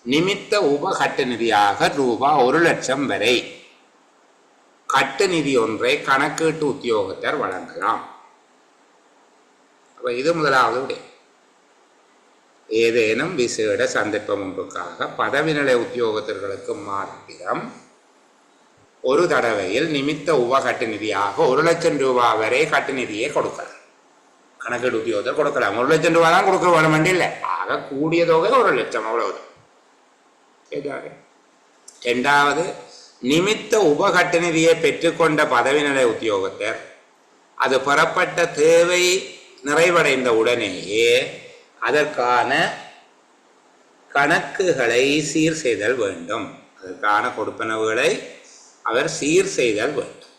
நிமித்த உபகட்ட நிதியாக ரூபாய் 1,00,000 வரை கட்டு நிதி ஒன்றை கணக்கீட்டு உத்தியோகத்தர் வழங்கலாம். அப்போ இது முதலாவது விடை. ஏதேனும் விசேட சந்தர்ப்பம் ஒன்றுக்காக பதவி நிலை உத்தியோகத்தர்களுக்கு மாத்திரம் ஒரு தடவையில் நிமித்த உபகட்டு நிதியாக 1,00,000 ரூபாய் வரை கட்டு நிதியை கொடுக்கலாம். கணக்கீடு உத்தியோகத்தர் கொடுக்கலாம். 1,00,000 ரூபாய் தான் கொடுக்க வேணும் வேண்டிய இல்லை, ஆக கூடிய தொகை 1,00,000, அவ்வளவு. இரண்டாவது, நிமித்த உபகட்டு நிதியை பெற்றுக்கொண்ட பதவி நிலை உத்தியோகத்தர் அது பெறப்பட்ட தேவை நிறைவடைந்த உடனேயே அதற்கான கணக்குகளை சீர் செய்தல் வேண்டும். அதற்கான கொடுப்பனவுகளை அவர் சீர் செய்தல் வேண்டும்.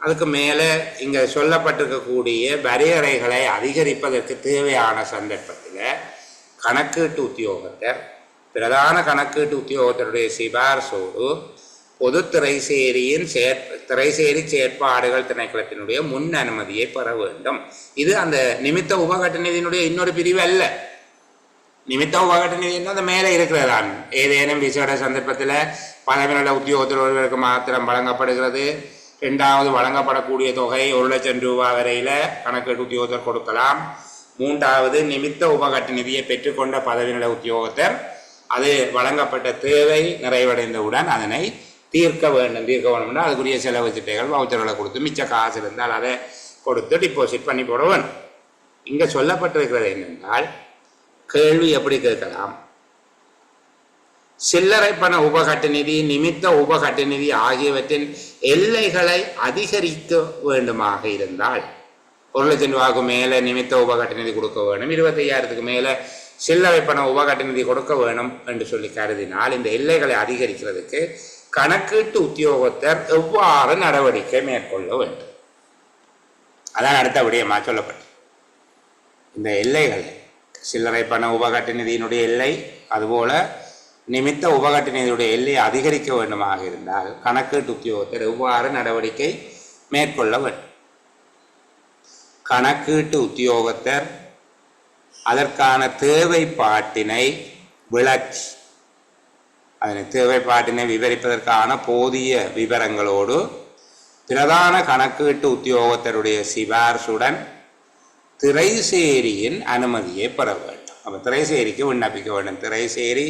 அதுக்கு மேலே இங்கே சொல்லப்பட்டிருக்கக்கூடிய வரையறைகளை அதிகரிப்பதற்கு தேவையான சந்தர்ப்பத்தில் கணக்கீட்டு உத்தியோகத்தர் பிரதான கணக்கீட்டு உத்தியோகத்தருடைய சிபார்சோடு பொது திரைசேரியின் திரைசேரி செயற்பாடுகள் திணைக்களத்தினுடைய முன் அனுமதியை பெற வேண்டும். இது அந்த நிமித்த உபகட்ட நிதியினுடைய இன்னொரு பிரிவு அல்ல. நிமித்த உபகட்ட நிதி அந்த மேலே இருக்கிறதான். ஏதேனும் விசேட சந்தர்ப்பத்தில் பதவி நிலை உத்தியோகத்தர் ஒருவருக்கு மாத்திரம் வழங்கப்படுகிறது. இரண்டாவது, வழங்கப்படக்கூடிய தொகை 1,00,000 ரூபாய் வரையில் கணக்கீட்டு உத்தியோகத்தர் கொடுக்கலாம். மூன்றாவது, நிமித்த உபகட்ட நிதியை பெற்றுக்கொண்ட பதவி நிலை உத்தியோகத்தர் அது வழங்கப்பட்ட தேவை நிறைவடைந்தவுடன் அதனை தீர்க்க வேண்டும்னா அதுக்குரிய செலவு சிட்டைகள் வவுச்சர்களை கொடுத்து மிச்ச காசு இருந்தால் அதை கொடுத்து டிபாசிட் பண்ணி போட வேண்டும். இங்கே சொல்லப்பட்டிருக்கிறது என்னென்றால், கேள்வி எப்படி கேட்கலாம், சில்லறை பண உபகட்ட நிதி, நிமித்த உபகட்ட நிதி ஆகியவற்றின் எல்லைகளை அதிகரிக்க வேண்டுமாக இருந்தால் 1,00,000 ரூபாய்க்கு மேலே நிமித்த உபகட்ட நிதி கொடுக்க வேணும், 25,000க்கு மேலே சில்லறை பண உபகட்ட நிதி கொடுக்க வேணும் என்று சொல்லி கருதினால் இந்த எல்லைகளை அதிகரிக்கிறதுக்கு கணக்கீட்டு உத்தியோகத்தர் எவ்வாறு நடவடிக்கை மேற்கொள்ள வேண்டும், அதான் அடுத்த விடயமாக சொல்லப்பட்டது. இந்த எல்லைகள், சில்லறை பண உபகட்ட நிதியினுடைய எல்லை, அதுபோல நிமித்த உபகட்ட நிதியுடைய எல்லையை அதிகரிக்க வேண்டுமாக இருந்தால் கணக்கீட்டு உத்தியோகத்தர் எவ்வாறு நடவடிக்கை மேற்கொள்ள வேண்டும். கணக்கீட்டு உத்தியோகத்தர் அதற்கான தேவைப்பாட்டினை விளக்கி, அதனை தேவைப்பாட்டினை விவரிப்பதற்கான போதிய விவரங்களோடு பிரதான கணக்கீட்டு உத்தியோகத்தருடைய சிபார்சுடன் திரைசேரியின் அனுமதியை பெற வேண்டும். அப்போ திரைசேரிக்கு விண்ணப்பிக்க வேண்டும். திரைசேரி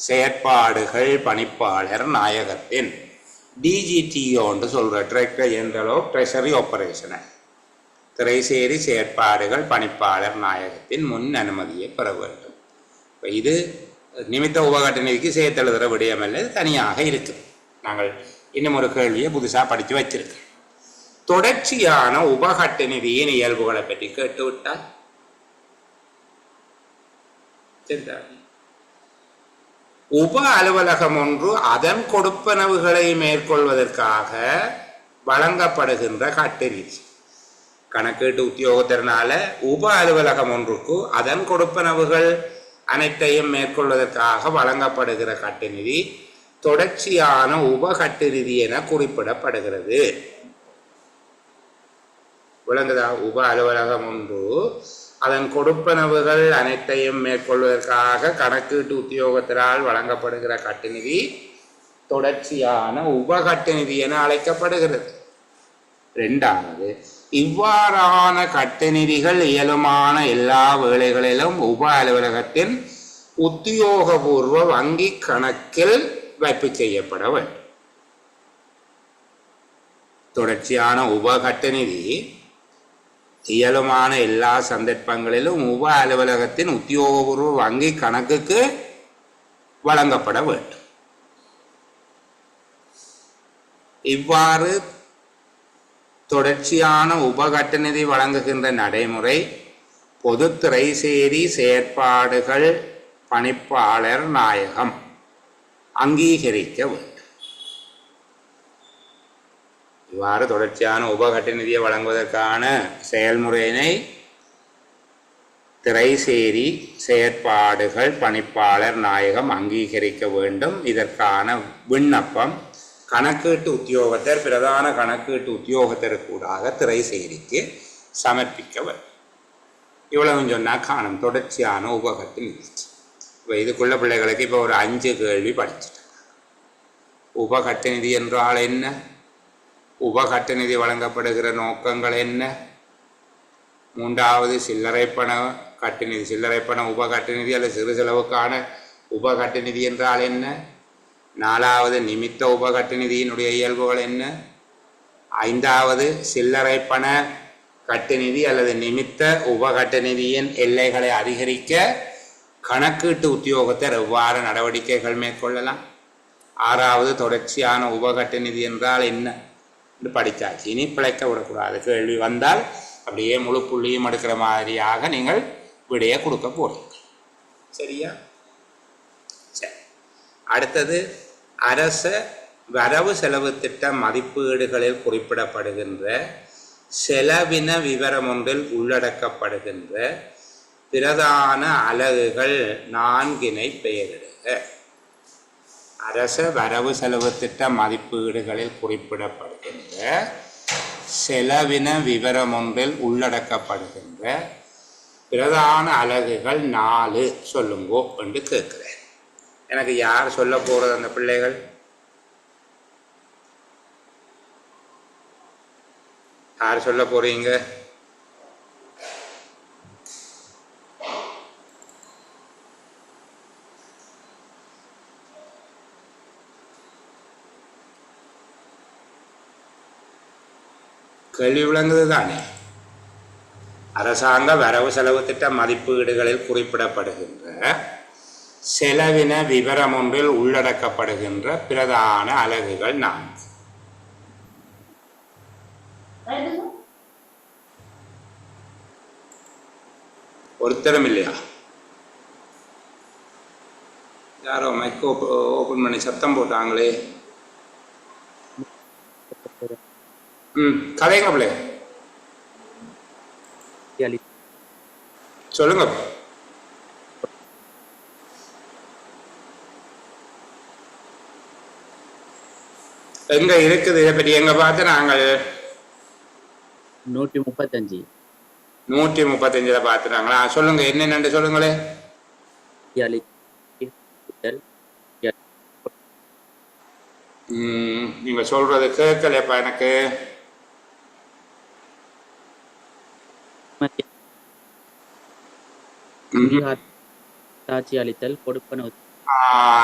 செயற்பாடுகள் பணிப்பாளர் நாயகத்தின் டிஜிடிஓன்னு சொல்கிற டைரக்டர் ஜெனரல் ஆஃப் ட்ரெஷரி ஆபரேஷனை திரைசேரி செயற்பாடுகள் பணிப்பாளர் நாயகத்தின் முன் அனுமதியை பெற வேண்டும். இப்போ இது நிமித்த உபகட்ட நிதிக்கு சேர்த்தெழுதுகிற விடயமல்ல, தனியாக இருக்குது. நாங்கள் இன்னும் ஒரு கேள்வியை புதுசாக படித்து வச்சிருக்கோம். தொடர்ச்சியான உபகட்ட நிதியின் இயல்புகளை பற்றி கேட்டுவிட்டால் உப அலுவலகம் ஒன்று அதன் கொடுப்பனவுகளை மேற்கொள்வதற்காக வழங்கப்படுகின்ற கட்டு நிதி. கணக்கீட்டு உத்தியோகத்தினால உப அலுவலகம் ஒன்றுக்கு அதன் கொடுப்பனவுகள் அனைத்தையும் மேற்கொள்வதற்காக வழங்கப்படுகிற கட்டு நிதி தொடர்ச்சியான உபகட்டு நிதி என குறிப்பிடப்படுகிறது. விளங்குதா? உப அலுவலகம் ஒன்று அதன் கொடுப்பனவுகள் அனைத்தையும் மேற்கொள்வதற்காக கணக்கீட்டு உத்தியோகத்தினால் வழங்கப்படுகிற கட்டு நிதி தொடர்ச்சியான உபகட்டு நிதி என அழைக்கப்படுகிறது. இரண்டாவது, இவ்வாறான கட்டு நிதிகள் இயலுமான எல்லா வேளைகளிலும் உப அலுவலகத்தின் உத்தியோகபூர்வ வங்கி கணக்கில் வைப்பு செய்யப்பட வேண்டும். தொடர்ச்சியான உபகட்ட நிதி இயலுமான எல்லா சந்தர்ப்பங்களிலும் உப அலுவலகத்தின் உத்தியோகபூர்வ வங்கி கணக்குக்கு வழங்கப்பட வேண்டும். இவ்வாறு தொடர்ச்சியான உபகட்ட நிதி வழங்குகின்ற நடைமுறை பொதுத்துறை சேரி செயற்பாடுகள் பணிப்பாளர் நாயகம் அங்கீகரிக்க வேண்டும். இவ்வாறு தொடர்ச்சியான உபகட்ட நிதியை வழங்குவதற்கான செயல்முறையினை திரைசேரி செயற்பாடுகள் பணிப்பாளர் நாயகம் அங்கீகரிக்க வேண்டும். இதற்கான விண்ணப்பம் கணக்கீட்டு உத்தியோகத்தர் பிரதான கணக்கீட்டு உத்தியோகத்தருக்கூடாக திரைசேரிக்கு சமர்ப்பிக்க வேண்டும். இவ்வளவு சொன்னால் காணும் தொடர்ச்சியான உபகட்ட நிதி. இப்போ இதுக்குள்ள பிள்ளைகளுக்கு இப்போ ஒரு 5 கேள்வி படிச்சுட்டேன். உபகட்ட நிதி என்றால் என்ன? உபகட்ட நிதி வழங்கப்படுகிற நோக்கங்கள் என்ன? மூன்றாவது சில்லறைப்பண கட்டுநிதி, சில்லறைப்பண உபகட்ட நிதி அல்லது சிறு செலவுக்கான உபகட்ட நிதி என்றால் என்ன? 4வது நிமித்த உபகட்ட நிதியினுடைய இயல்புகள் என்ன? 5வது சில்லறைப்பண கட்டுநிதி அல்லது நிமித்த உபகட்ட நிதியின் எல்லைகளை அதிகரிக்க கணக்கீட்டு உத்தியோகத்தர் எவ்வாறு நடவடிக்கைகள் மேற்கொள்ளலாம்? 6வது தொடர்ச்சியான உபகட்ட நிதி என்றால் என்ன என்று படித்தாச்சு. இனி பிழைக்க விடக்கூடாது. கேள்வி வந்தால் அப்படியே முழு புள்ளியும் எடுக்கிற மாதிரியாக நீங்கள் விடையை கொடுக்க போறீங்க. சரியா? சரி. அடுத்தது அரச வரவு செலவு திட்ட மதிப்பீடுகளில் குறிப்பிடப்படுகின்ற செலவின விவரம் ஒன்றில் உள்ளடக்கப்படுகின்ற பிரதான அலகுகள் 4 பெயரிடுக. அரச வரவு செலவு திட்ட மதிப்பீடுகளில் குறிப்பிடப்படுகின்ற செலவின விவரம் ஒன்றில் உள்ளடக்கப்படுகின்ற பிரதான அலகுகள் 4 சொல்லுங்கோ என்று கேட்கிறேன். எனக்கு யார் சொல்ல போறது? அந்த பிள்ளைகள் யார் சொல்ல போறீங்க? கேள்வி விளங்குது தானே? அரசாங்க வரவு செலவு திட்ட மதிப்பீடுகளில் குறிப்பிடப்படுகின்ற செலவின விவரம் ஒன்றில் உள்ளடக்கப்படுகின்ற பிரதான அலகுகள் 4. ஒருத்தரும் இல்லையா? யாரோ மைக் ஓபன் பண்ணி சத்தம் போட்டாங்களே. கதைங்க பிள்ளை சொல்லுங்க. எங்க இருக்குது இதை பற்றி எங்க பார்த்து நாங்கள் 135 பார்த்துட்டாங்களா? சொல்லுங்க என்னென்னு சொல்லுங்களே. நீங்க சொல்றது கேட்கலப்பா எனக்கு.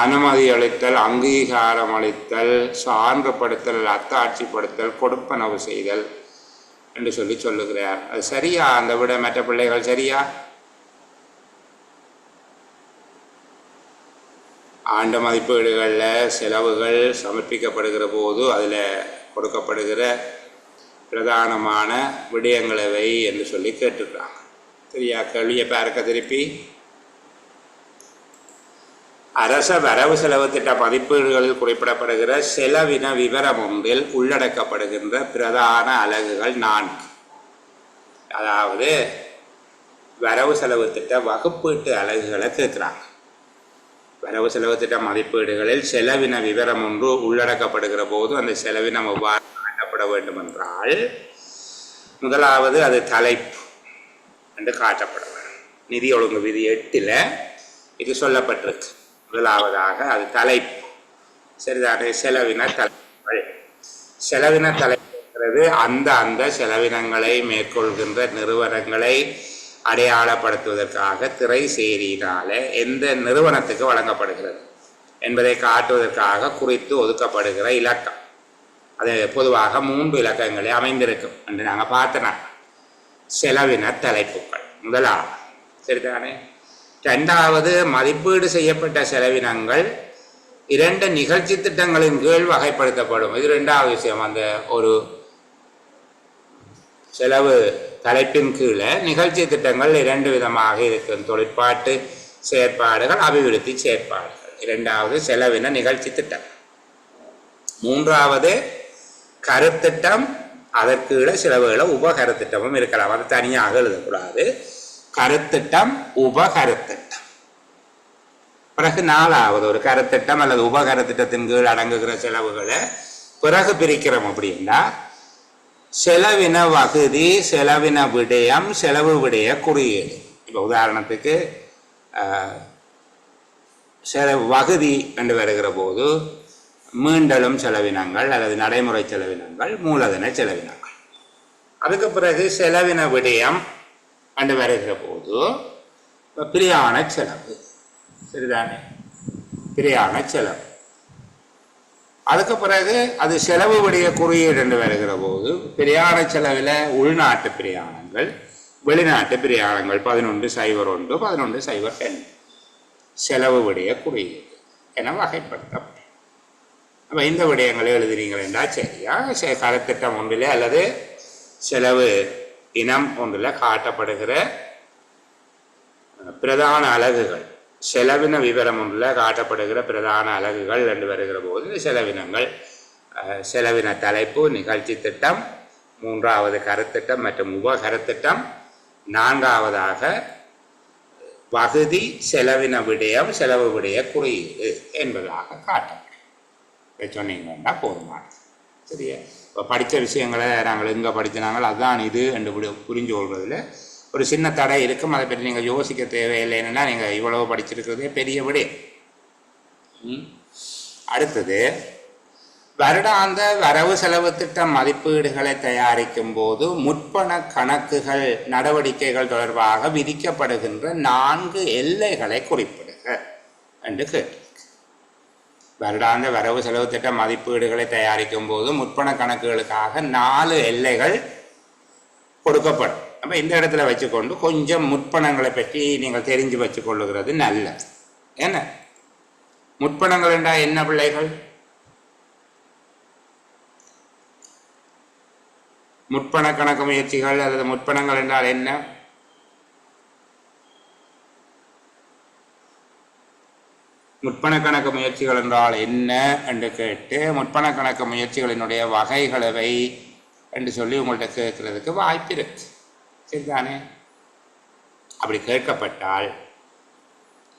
அனுமதி அளித்தல், அங்கீகாரம் அளித்தல், சான்றுபடுத்தல், அத்தாட்சிப்படுத்தல், கொடுப்பனவு செய்தல் என்று சொல்லுகிறார். அது சரியா? அந்த விட மற்ற பிள்ளைகள் சரியா? ஆண்டு மதிப்பீடுகளில் செலவுகள் சமர்ப்பிக்கப்படுகிற போது அதில் கொடுக்கப்படுகிற பிரதானமான விடயங்களவை என்று சொல்லி கேட்டுக்கிறாங்க. சரியா? கேள்வியை பாருக்க திருப்பி. அரச வரவு செலவு திட்ட மதிப்பீடுகளில் குறிப்பிடப்படுகிற செலவின விவரம் ஒன்றில் உள்ளடக்கப்படுகின்ற பிரதான அலகுகள் 4. அதாவது வரவு செலவு திட்ட வகுப்பீட்டு அலகுகளை கேட்குறாங்க. வரவு செலவு திட்ட மதிப்பீடுகளில் செலவின விவரம் ஒன்று உள்ளடக்கப்படுகிற போது அந்த செலவினம் எவ்வாறு காட்டப்பட வேண்டும் என்றால், முதலாவது அது தலைப்பு என்று காட்டப்பட வேண்டும். நிதி ஒழுங்கு விதி 8 இது சொல்லப்பட்டிருக்கு. முதலாவதாக அது தலைப்பு. சரிதானே? செலவின தலைப்புகள். செலவின தலைப்புங்கிறது அந்த செலவினங்களை மேற்கொள்கின்ற நிறுவனங்களை அடையாளப்படுத்துவதற்காக திரைசேரியினால எந்த நிறுவனத்துக்கு வழங்கப்படுகிறது என்பதை காட்டுவதற்காக குறித்து ஒதுக்கப்படுகிற இலக்கம். அது பொதுவாக 3 இலக்கங்களே அமைந்திருக்கும் என்று நாங்கள் பார்த்தோம். செலவின தலைப்புகள் முதலாவது, சரிதானே. இரண்டாவது, மதிப்பீடு செய்யப்பட்ட செலவினங்கள் 2 நிகழ்ச்சி திட்டங்களின் கீழ் வகைப்படுத்தப்படும். இது 2வது விஷயம். அந்த ஒரு செலவு தலைப்பின் கீழே நிகழ்ச்சி திட்டங்கள் 2 விதமாக இருக்கும். தொழிற்பாட்டு செயற்பாடுகள், அபிவிருத்தி செயற்பாடுகள். 2வது செலவின நிகழ்ச்சி திட்டம். 3வது கருத்திட்டம். அதற்கு செலவுகளை உபகருத்திட்டமும் இருக்கலாம். அது தனியாக எழுதக்கூடாது. கருத்திட்டம், உபகருத்திட்டம். பிறகு 4வது ஒரு கருத்திட்டம் அல்லது உபகருத்திட்டத்தின் கீழ் அடங்குகிற செலவுகளை பிறகு பிரிக்கிறோம். அப்படின்னா செலவின வகுதி, செலவின விடயம், செலவு விடய குறியீடு. இப்போ உதாரணத்துக்கு வகுதி என்று வருகிற போது மீண்டலும் செலவினங்கள் அல்லது நடைமுறை செலவினங்கள், மூலதன செலவினங்கள். அதுக்கு பிறகு செலவின விடயம் என்று வருகிற போது பிரியாண செலவு, சரிதானே, பிரியாண செலவு. அதுக்கு பிறகு அது செலவு விடைய குறியீடு என்று வருகிற போது பிரியாண செலவில் உள்நாட்டு பிரியாணங்கள், வெளிநாட்டு பிரியாணங்கள் 1101, 1102 செலவு விடைய குறியீடு என வகைப்படுத்தப்படும். அப்போ இந்த விடயங்களை எழுதுறீங்கள் என்றால் சரியா. கருத்திட்டம் ஒன்றில் அல்லது செலவு இனம் ஒன்றில் காட்டப்படுகிற பிரதான அலகுகள், செலவின விவரம் ஒன்றில் காட்டப்படுகிற பிரதான அலகுகள் என்று வருகிற போது செலவினங்கள், செலவின தலைப்பு, நிகழ்ச்சி திட்டம், 3வது கருத்திட்டம் மற்றும் உபகருத்திட்டம், 4வதாக வகுதி, செலவின விடயம், செலவு விடய குறியீடு என்பதாக காட்டப்படும். சொன்னீங்கன்னா போதுமானது. சரியா. இப்போ படித்த விஷயங்களை நாங்கள் எங்கே படித்தினாங்கள் அதுதான் இது என்று புரிஞ்சு கொள்வதில் ஒரு சின்ன தடை இருக்கும். அதை பற்றி நீங்கள் யோசிக்க தேவையில்லை. என்னென்னா நீங்கள் இவ்வளவு படிச்சிருக்கிறதே பெரிய விடயம். அடுத்தது, வருடாந்த வரவு செலவு திட்டம் மதிப்பீடுகளை தயாரிக்கும் போது முற்பண கணக்குகள் நடவடிக்கைகள் தொடர்பாக விதிக்கப்படுகின்ற 4 எல்லைகளை குறிப்பிடுக என்று கேட்டு. வருடாந்த வரவு செலவு திட்ட மதிப்பீடுகளை தயாரிக்கும் போது முற்பண கணக்குகளுக்காக 4 எல்லைகள் கொடுக்கப்படும். அப்போ இந்த இடத்துல வச்சுக்கொண்டு கொஞ்சம் முற்பணங்களை பற்றி நீங்கள் தெரிஞ்சு வச்சு கொள்ளுகிறது நல்லது. என்ன முற்பணங்கள் என்றால் என்ன பிள்ளைகள்? முற்பண கணக்கு முயற்சிகள் அல்லது முற்பணங்கள் என்றால் என்ன? முற்பண கணக்கு முயற்சிகள் என்றால் என்ன என்று கேட்டு முற்பண கணக்கு முயற்சிகளினுடைய வகைகளவை என்று சொல்லி உங்கள்கிட்ட கேட்கறதுக்கு வாய்ப்பு இருக்கு. சரிதானே? அப்படி கேட்கப்பட்டால்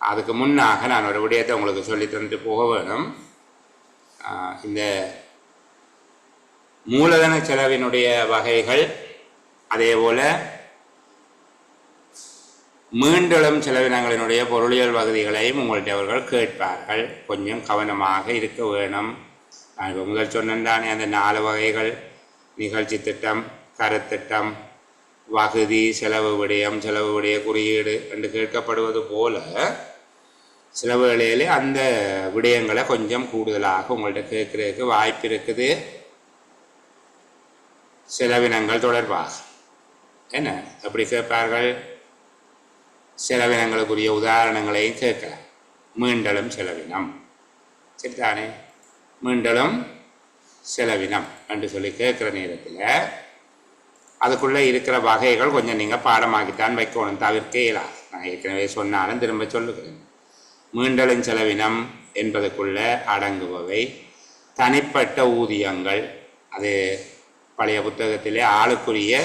அதுக்கு முன்னாக நான் ஒரு விடயத்தை உங்களுக்கு சொல்லி தந்துட்டு போக வேணும். இந்த மூலதன செலவினுடைய வகைகள், அதே போல மீண்டெழும் செலவினங்களினுடைய பொருளியல் வகுதிகளையும் உங்கள்கிட்ட அவர்கள் கேட்பார்கள். கொஞ்சம் கவனமாக இருக்க வேணும். நான் இப்போ முதல் சொன்னேன்தானே அந்த 4 வகைகள், நிகழ்ச்சி திட்டம், கருத்திட்டம், வகுதி, செலவு விடயம், செலவு விடய குறியீடு என்று கேட்கப்படுவது போல சில வேளையிலே அந்த விடயங்களை கொஞ்சம் கூடுதலாக உங்கள்கிட்ட கேட்கறதுக்கு வாய்ப்பு இருக்குது. செலவினங்கள் தொடர்பாக என்ன எப்படி கேட்பார்கள்? செலவினங்களுக்குரிய உதாரணங்களையும் கேட்கலாம். மீண்டலும் செலவினம், சரிதானே, மீண்டலும் செலவினம் என்று சொல்லி கேட்குற நேரத்தில் அதுக்குள்ளே இருக்கிற வகைகள் கொஞ்சம் நீங்கள் பாடமாக்கித்தான் வைக்கணும், தவிர்க்க இயலாது. நான் ஏற்கனவே சொன்னாலும் திரும்ப சொல்லுகிறேன். மீண்டலும் செலவினம் என்பதுக்குள்ளே அடங்குபவை தனிப்பட்ட ஊதியங்கள், அது பழைய புத்தகத்திலே ஆளுக்குரிய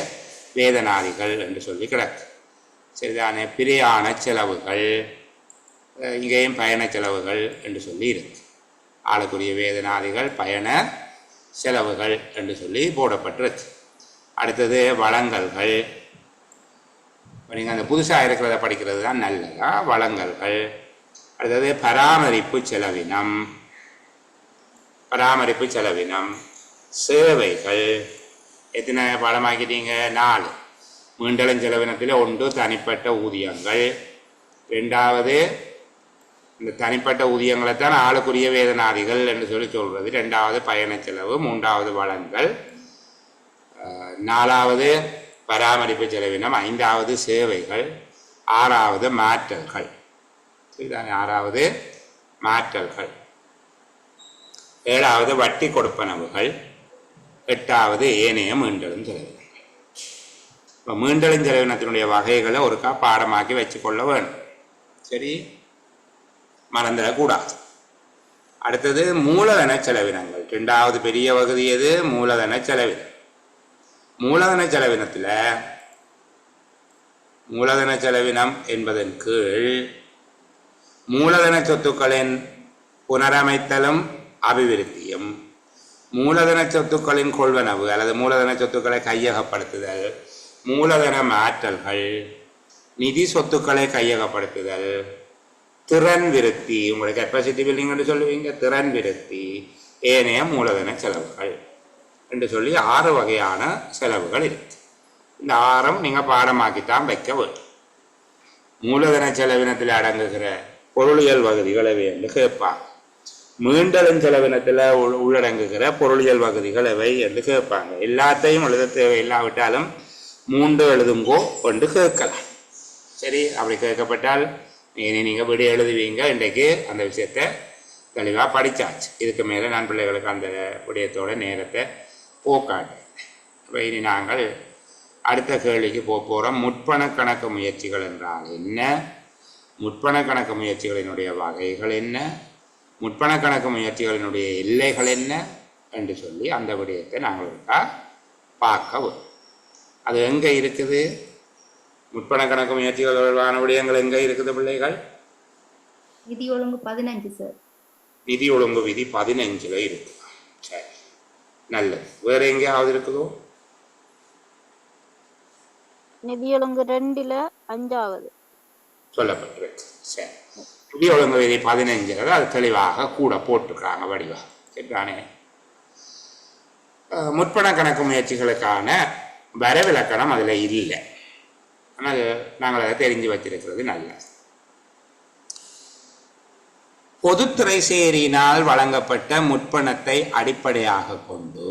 வேதனாதிகள் என்று சொல்லி கிடக்கு, சரிதானே. பிரியாண செலவுகள், இங்கேயும் பயண செலவுகள் என்று சொல்லி இருக்கு. ஆளுக்குரிய வேதனாதிகள், பயண செலவுகள் என்று சொல்லி போடப்பட்டிருக்கு. அடுத்தது வழங்கல்கள். நீங்கள் அந்த புதுசாக இருக்கிறத படிக்கிறது தான் நல்லதா. வழங்கல்கள். அடுத்தது பராமரிப்பு செலவினம், பராமரிப்பு செலவினம். சேவைகள் எத்தனை பாடமாக்கிட்டீங்க? 4. மீண்டலும் செலவினத்தில் 1 தனிப்பட்ட ஊதியங்கள், 2வது இந்த தனிப்பட்ட ஊதியங்களைத்தான் ஆளுக்குரிய வேதனாதிகள் என்று சொல்லி சொல்கிறது. 2வது பயண செலவு, 3வது வளங்கள், 4வது பராமரிப்பு செலவினம், 5வது சேவைகள், 6வது மாற்றல்கள். சரிதானே? 6வது மாற்றல்கள், 7வது வட்டி கொடுப்பனவுகள், 8வது ஏனைய மீண்டலும் செலவினங்கள். இப்போ மீண்டலும் செலவினத்தினுடைய வகைகளை ஒருக்கா பாடமாக்கி வச்சுக்கொள்ள வேணும். சரி, மறந்துடக்கூடாது. அடுத்தது மூலதன செலவினங்கள். 2வது பெரிய பகுதி எது? மூலதன செலவினம். மூலதன செலவினத்தில் மூலதன செலவினம் என்பதன் கீழ் மூலதன சொத்துக்களின் புனரமைத்தலும் அபிவிருத்தியும், மூலதன சொத்துக்களின் கொள்வனவு அல்லது மூலதன சொத்துக்களை கையகப்படுத்துதல், மூலதன மாற்றல்கள், நிதி சொத்துக்களை கையகப்படுத்துதல், திறன் விருத்தி, உங்களுக்கு கெப்பாசிட்டி பில்டிங் என்று சொல்லுவீங்க, திறன் விருத்தி, ஏனைய மூலதன செலவுகள் என்று சொல்லி 6 வகையான செலவுகள் இருக்கு. இந்த 6ம் நீங்கள் பாடமாக்கித்தான் வைக்க வேண்டும். மூலதன செலவினத்தில் அடங்குகிற பொருளியல் வகுதிகள் எவை என்று கேட்பாங்க. மீண்டலும் செலவினத்தில் உள்ளடங்குகிற பொருளியல் வகுதிகள் எவை என்று கேட்பாங்க. எல்லாத்தையும் எழுத தேவை இல்லாவிட்டாலும் 3 எழுதுங்கோ என்று கேட்கலாம். சரி, அப்படி கேட்கப்பட்டால் நீங்கள் விட எழுதுவீங்க. இன்றைக்கு அந்த விஷயத்தை தெளிவாக படித்தாச்சு. இதுக்கு மேலே நான் பிள்ளைகளுக்கு அந்த விடயத்தோட நேரத்தை போக்காட்டேன். இப்போ இனி நாங்கள் அடுத்த கேள்விக்கு போகிறோம். முற்பண கணக்கு முயற்சிகள் என்றால் என்ன? முற்பண கணக்கு முயற்சிகளினுடைய வகைகள் என்ன? முற்பண கணக்கு முயற்சிகளினுடைய எல்லைகள் என்ன என்று சொல்லி அந்த விடயத்தை நாங்கள் பார்க்க. அது எங்கே இருக்குது? முற்பண கணக்கு முயற்சிகள் தொடர்பான விடயங்கள் எங்கே இருக்குது பிள்ளைகள்? விதி ஒழுங்கு 15 சார். விதி ஒழுங்கு விதி 15ல் இருக்கு. சரி, நல்லது. வேற எங்கேயாவது இருக்குதோ? நிதி ஒழுங்கு 2ல் 5வது சொல்லப்பட்டிருக்கு. சரி, விதி ஒழுங்கு விதி 15 அது தெளிவாக கூட போட்டிருக்காங்க வடிவா. சரிதானே? முற்பண கணக்கு முயற்சிகளுக்கான வரவிலக்கணம் அதில் இல்லை. ஆனால் நாங்கள் அதை தெரிஞ்சு வச்சிருக்கிறது நல்லது. பொதுத்துறை சேரியினால் வழங்கப்பட்ட முற்பணத்தை அடிப்படையாக கொண்டு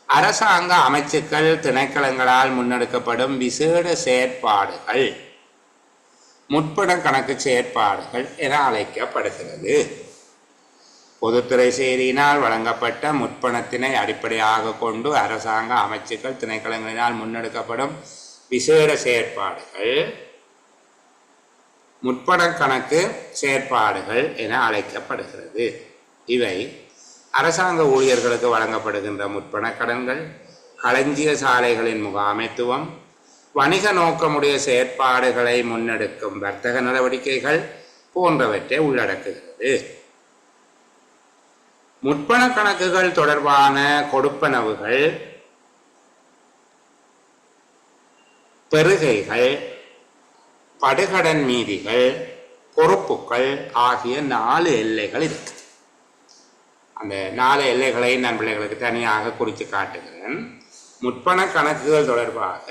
அரசாங்க அமைச்சுக்கள் திணைக்களங்களால் முன்னெடுக்கப்படும் விசேட செயற்பாடுகள் முற்பண கணக்கு செயற்பாடுகள் என அழைக்கப்படுகிறது. பொதுத்துறை சேரியினால் வழங்கப்பட்ட முற்பணத்தினை அடிப்படையாக கொண்டு அரசாங்க அமைச்சுக்கள் திணைக்களங்களினால் முன்னெடுக்கப்படும் விசேட செயற்பாடுகள் முற்பண கணக்கு செயற்பாடுகள் என அழைக்கப்படுகிறது. இவை அரசாங்க ஊழியர்களுக்கு வழங்கப்படுகின்ற முற்பண கடன்கள், களஞ்சிய சாலைகளின் முகாமைத்துவம், வணிக நோக்கமுடைய செயற்பாடுகளை முன்னெடுக்கும் வர்த்தக நடவடிக்கைகள் போன்றவற்றை உள்ளடக்குகிறது. முற்பண கணக்குகள் தொடர்பான கொடுப்பனவுகள், பெறுகைகள், படுகடன் மீதிகள், பொறுப்புகள் ஆகிய 4 எல்லைகள் இருக்கு. அந்த 4 எல்லைகளை நான் பிள்ளைகளுக்கு தனியாக குறித்து காட்டுகிறேன். முற்பண கணக்குகள் தொடர்பாக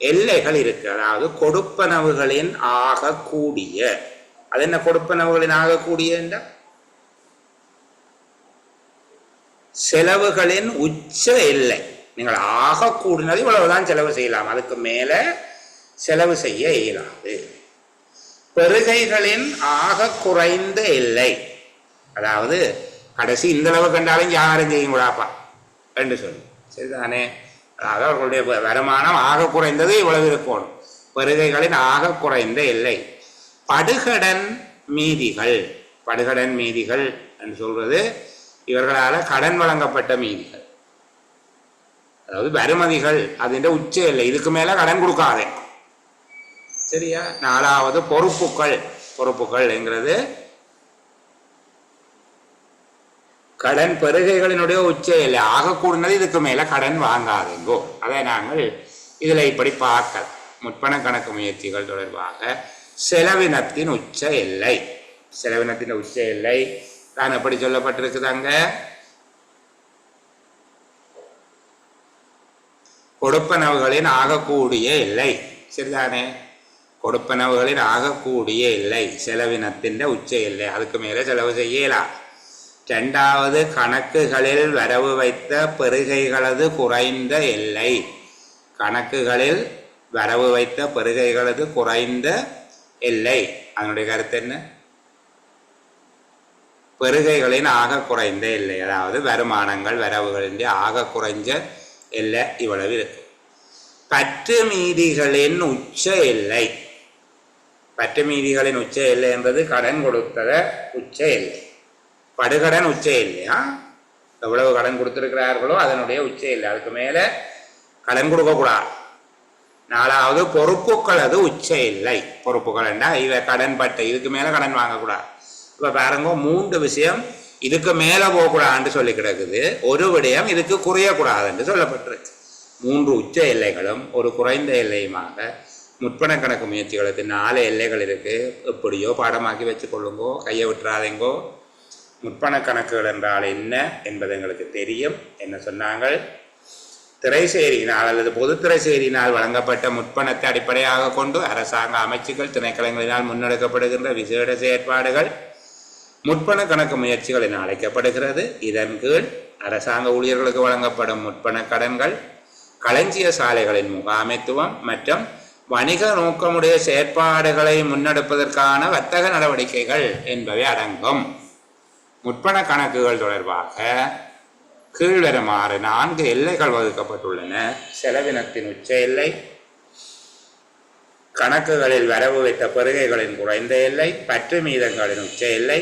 எல்லைகள் இருக்கு. அதாவது கொடுப்பனவுகளின் ஆகக்கூடிய, அது என்ன கொடுப்பனவுகளின் ஆகக்கூடிய என்றால் செலவுகளின் உச்ச எல்லை. நீங்கள் ஆக கூடினது இவ்வளவுதான் செலவு செய்யலாம், அதுக்கு மேல செலவு செய்ய இயலாது. பெறுகைகளின் ஆக குறைந்த எல்லை, அதாவது கடைசி இந்த அளவு கண்டாலும் யாரும் செய்ய கூடாப்பா என்று சொல்லி. சரிதானே? அதாவது அவர்களுடைய வருமானம் ஆக குறைந்தது இவ்வளவு இருக்கணும். பெறுகைகளின் ஆக குறைந்த எல்லை. படுகடன் மீதிகள், படுகடன் மீதிகள் என்று சொல்றது இவர்களால் கடன் வழங்கப்பட்ட மீதிகள், அதாவது வருமதிகள், அதுன்ற உச்ச இல்லை, இதுக்கு மேல கடன் கொடுக்காதே. சரியா? 4வது பொறுப்புகள். பொறுப்புகள் என்கிறது கடன் பெறுகைகளினுடைய உச்ச இல்லை, ஆகக்கூடுனது இதுக்கு மேல கடன் வாங்காதேங்கோ. அதை நாங்கள் இதுல இப்படி பார்க்கலாம். முற்பண கணக்கு முயற்சிகள் தொடர்பாக செலவினத்தின் உச்ச எல்லை, செலவினத்தின் உச்ச எல்லை தான் எப்படி சொல்லப்பட்டிருக்குதாங்க? கொடுப்பனவுகளின் ஆகக்கூடிய எல்லை. சரிதானே? கொடுப்பனவுகளின் ஆகக்கூடிய எல்லை செலவினத்தின் உச்ச எல்லை, அதுக்கு மேலே செலவு செய்யலாம். ரெண்டாவது, கணக்குகளில் வரவு வைத்த பெறுகைகளது குறைந்த எல்லை. கணக்குகளில் வரவு வைத்த பெறுகைகளது குறைந்த எல்லை, அதனுடைய கருத்து என்ன? பெறுகைகளின் ஆக குறைந்த எல்லை, அதாவது வருமானங்கள் வரவுகளின் ஆக குறைஞ்ச எல்லை இவ்வளவு இருக்கு. பற்று மீதிகளின் உச்ச எல்லை. பற்று மீதிகளின் உச்ச எல்லை என்பது கடன் கொடுத்தத உச்ச எல்லை. படுகடன் உச்ச இல்லையா, எவ்வளவு கடன் கொடுத்திருக்கிறார்களோ அதனுடைய உச்ச இல்லை, அதுக்கு மேல கடன் கொடுக்கக்கூடாது. நாலாவது, பொறுப்புகளது உச்ச இல்லை. பொறுப்புகள் என்றா இவ கடன் பட்ட, இதுக்கு மேல கடன் வாங்கக்கூடாது. இப்ப பாருங்க, 3 விஷயம் இதுக்கு மேல போகக்கூடாதுன்னு சொல்லி கிடக்குது. ஒரு விடயம் இதுக்கு குறையக்கூடாது என்று சொல்லப்பட்டிருக்கு. 3 உச்ச எல்லைகளும் ஒரு குறைந்த எல்லையுமாக முற்பண கணக்கு முயற்சிகளுக்கு 4 எல்லைகள் இருக்கு. எப்படியோ பாடமாக்கி வச்சு கொள்ளுங்கோ, கையை விட்டுறாதேங்கோ. முற்பண கணக்குகள் என்றால் என்ன என்பது எங்களுக்கு தெரியும். என்ன சொன்னாங்க? திரைசேரியினால் அல்லது பொது திரைசேரியினால் வழங்கப்பட்ட முற்பணத்தை அடிப்படையாக கொண்டு அரசாங்க அமைச்சுகள் திணைக்களங்களினால் முன்னெடுக்கப்படுகின்ற விசேட செயற்பாடுகள் முற்பண கணக்கு முயற்சிகள் என அழைக்கப்படுகிறது. இதன் கீழ் அரசாங்க ஊழியர்களுக்கு வழங்கப்படும் முற்பண கடன்கள், களஞ்சிய சாலைகளின் முகாமைத்துவம் மற்றும் வணிக நோக்கமுடைய செயற்பாடுகளை முன்னெடுப்பதற்கான வர்த்தக நடவடிக்கைகள் என்பவை அடங்கும். முற்பண கணக்குகள் தொடர்பாக கீழ்வருமாறு 4 எல்லைகள் வகுக்கப்பட்டுள்ளன. செலவினத்தின் உச்ச எல்லை, கணக்குகளில் வரவு வைத்த பெறுகைகளின் குறைந்த எல்லை, பற்று மீதங்களின் உச்ச எல்லை,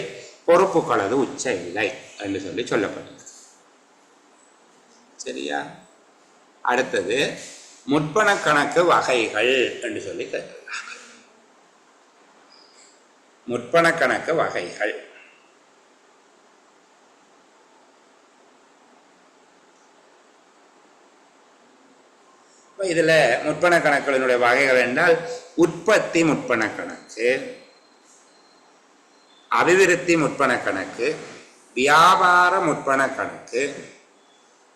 பொறுப்புகளது உச்ச எல்லை என்று சொல்லி சொல்லப்பட்டது. சரியா? அடுத்தது முற்பண கணக்கு வகைகள் என்று சொல்லி கேட்கிறாங்க. முற்பண கணக்கு வகைகள். இதுல முற்பண கணக்குகளினுடைய வகைகள் என்றால் உற்பத்தி முற்பண கணக்கு, அபிவிருத்தி முற்பண கணக்கு, வியாபார முற்பண கணக்கு,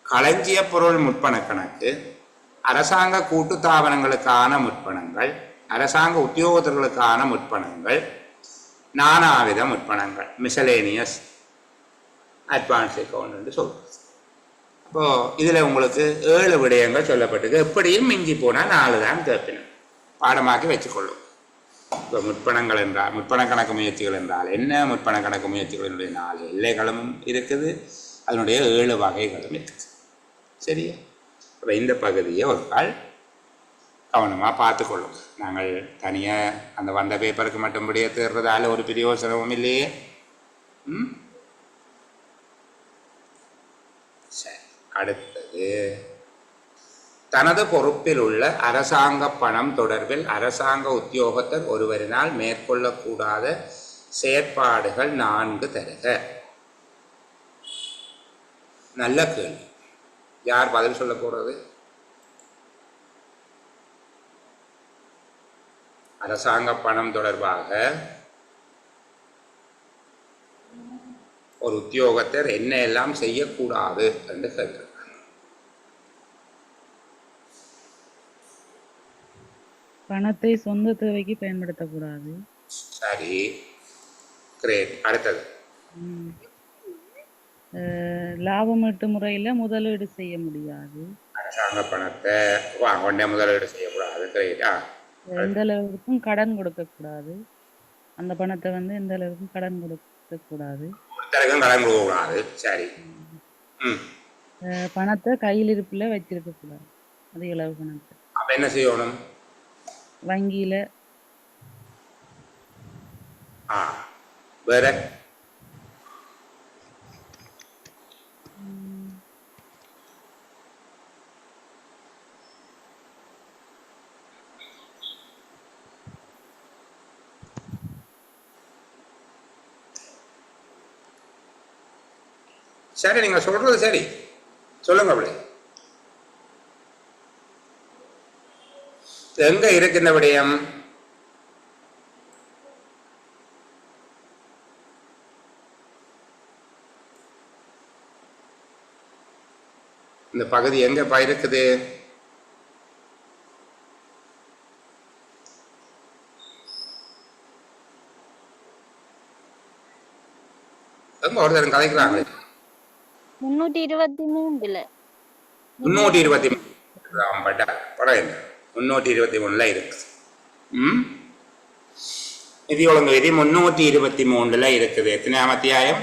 களஞ்சிய பொருள் முற்பண கணக்கு, அரசாங்க கூட்டுத்தாபனங்களுக்கான முற்பணங்கள், அரசாங்க உத்தியோகத்தர்களுக்கான முற்பணங்கள், நானாவித முற்பணங்கள், மிசலேனியஸ் அட்வான்ஸ் அக்கௌண்ட் என்று சொல்றது. இப்போ இதுல உங்களுக்கு 7 விடயங்கள் சொல்லப்பட்டிருக்கு. எப்படியும் மிஞ்சி போனா 4 தான் கேட்பினும், பாடமாக்கி வச்சுக்கொள்ளும். இப்போ முற்பணங்கள் என்றால், முற்பண கணக்கு முயற்சிகள் என்றால் என்ன, முற்பண கணக்கு முயற்சிகளினுடைய 4 எல்லைகளும் இருக்குது, அதனுடைய 7 வகைகளும் இருக்குது. சரியா? இப்போ இந்த பகுதியை ஒரு கால் கவனமாக பார்த்துக்கொள்ளும். நாங்கள் தனியாக அந்த வந்த பேப்பருக்கு மட்டும்படியே தேர்றதால ஒரு பிரயோசனமும் இல்லையே. சரி, அடுத்தது தனது பொறுப்பில் உள்ள அரசாங்க பணம் தொடர்பில் அரசாங்க உத்தியோகத்தர் ஒருவரினால் மேற்கொள்ளக்கூடாத செயற்பாடுகள் 4 தருக. நல்ல கேள்வி. யார் பதில் சொல்ல போறது? அரசாங்க பணம் தொடர்பாக ஒரு உத்தியோகத்தர் என்ன எல்லாம் செய்யக்கூடாது என்று கேட்கிறார். பணத்தை சொந்த தேவைக்கு பயன்படுத்தக்கூடாது. சரி, கிரேட். அடுத்தது, லாபம் ஈட்டு முறையில முதலீடு செய்ய முடியாது. அரசாங்க பணத்தை கொண்டே முதலீடு செய்யக்கூடாது. கிரேட்டா. எந்த அளவுக்கும் கடன் கொடுக்க கூடாது. அந்த பணத்தை வந்து எந்த அளவுக்கும் கடன் கொடுக்க கூடாது. கடன் கொடுக்க கூடாது. சரி. பணத்தை கையில் இருப்புல வச்சிருக்க கூடாது. அதிக அளவு பணத்தை அப்ப என்ன செய்யணும்? வங்கியில. வேற சரி, நீங்க சொல்றது சரி, சொல்லுங்க. அப்படி எங்க இருக்கு இந்த விடயம்? இந்த பகுதி எங்க இருக்குது? எங்க ஒருத்தர் கதைக்கிறாங்களே 323 323 படம் என்ன 323 இருக்கு. நிதி ஒழுங்கு விதி 323 இருக்குது. எத்தனையாம் அத்தியாயம்?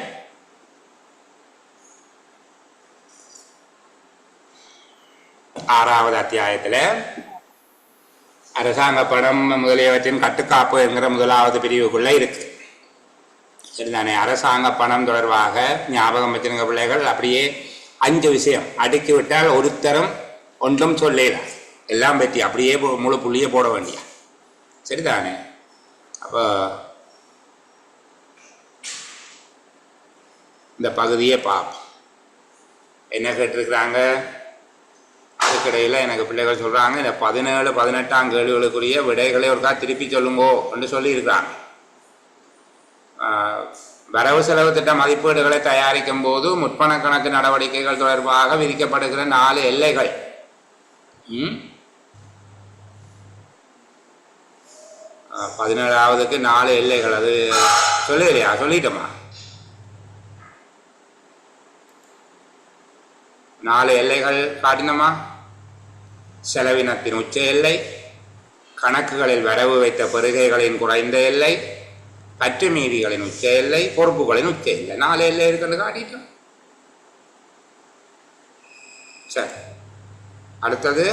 6வது அத்தியாயத்துல அரசாங்க பணம் முதலியவற்றின் கட்டுக்காப்பு என்கிற 1வது பிரிவுக்குள்ள இருக்கு. சரிதானே? அரசாங்க பணம் தொடர்பாக ஞாபகம் வச்சிருங்க பிள்ளைகள். அப்படியே 5 விஷயம் அடுக்கி விட்டால் ஒருத்தரும் ஒன்றும் சொல்லலாம். எல்லாம் பற்றி அப்படியே முழு புள்ளியே போட வேண்டிய. சரிதானே? அப்போ இந்த பகுதியை பார்ப்போம். என்ன கேட்டிருக்கிறாங்க? அதுக்கிடையில் எனக்கு பிள்ளைகள் சொல்கிறாங்க, இந்த 17, 18ஆம் கேள்விகளுக்குரிய விடைகளை ஒருக்கா திருப்பி சொல்லுங்கோ என்று சொல்லியிருக்கிறாங்க. வரவு செலவு திட்ட மதிப்பீடுகளை தயாரிக்கும் போது முற்பண கணக்கு நடவடிக்கைகள் தொடர்பாக விதிக்கப்படுகிற 4 எல்லைகள். 17ஆவதுக்கு 4 எல்லைகள். அது சொல்லலையா? சொல்லிட்டோமா? 4 எல்லைகள் காட்டினோமா? செலவினத்தின் உச்ச எல்லை, கணக்குகளில் வரவு வைத்த பெறுகைகளின் குறைந்த எல்லை, பற்று மீதிகளின் உச்ச எல்லை, பொறுப்புகளின் உச்ச எல்லை. 4 எல்லை இருக்குன்னு காட்டிட்டோம். சரி, அடுத்தது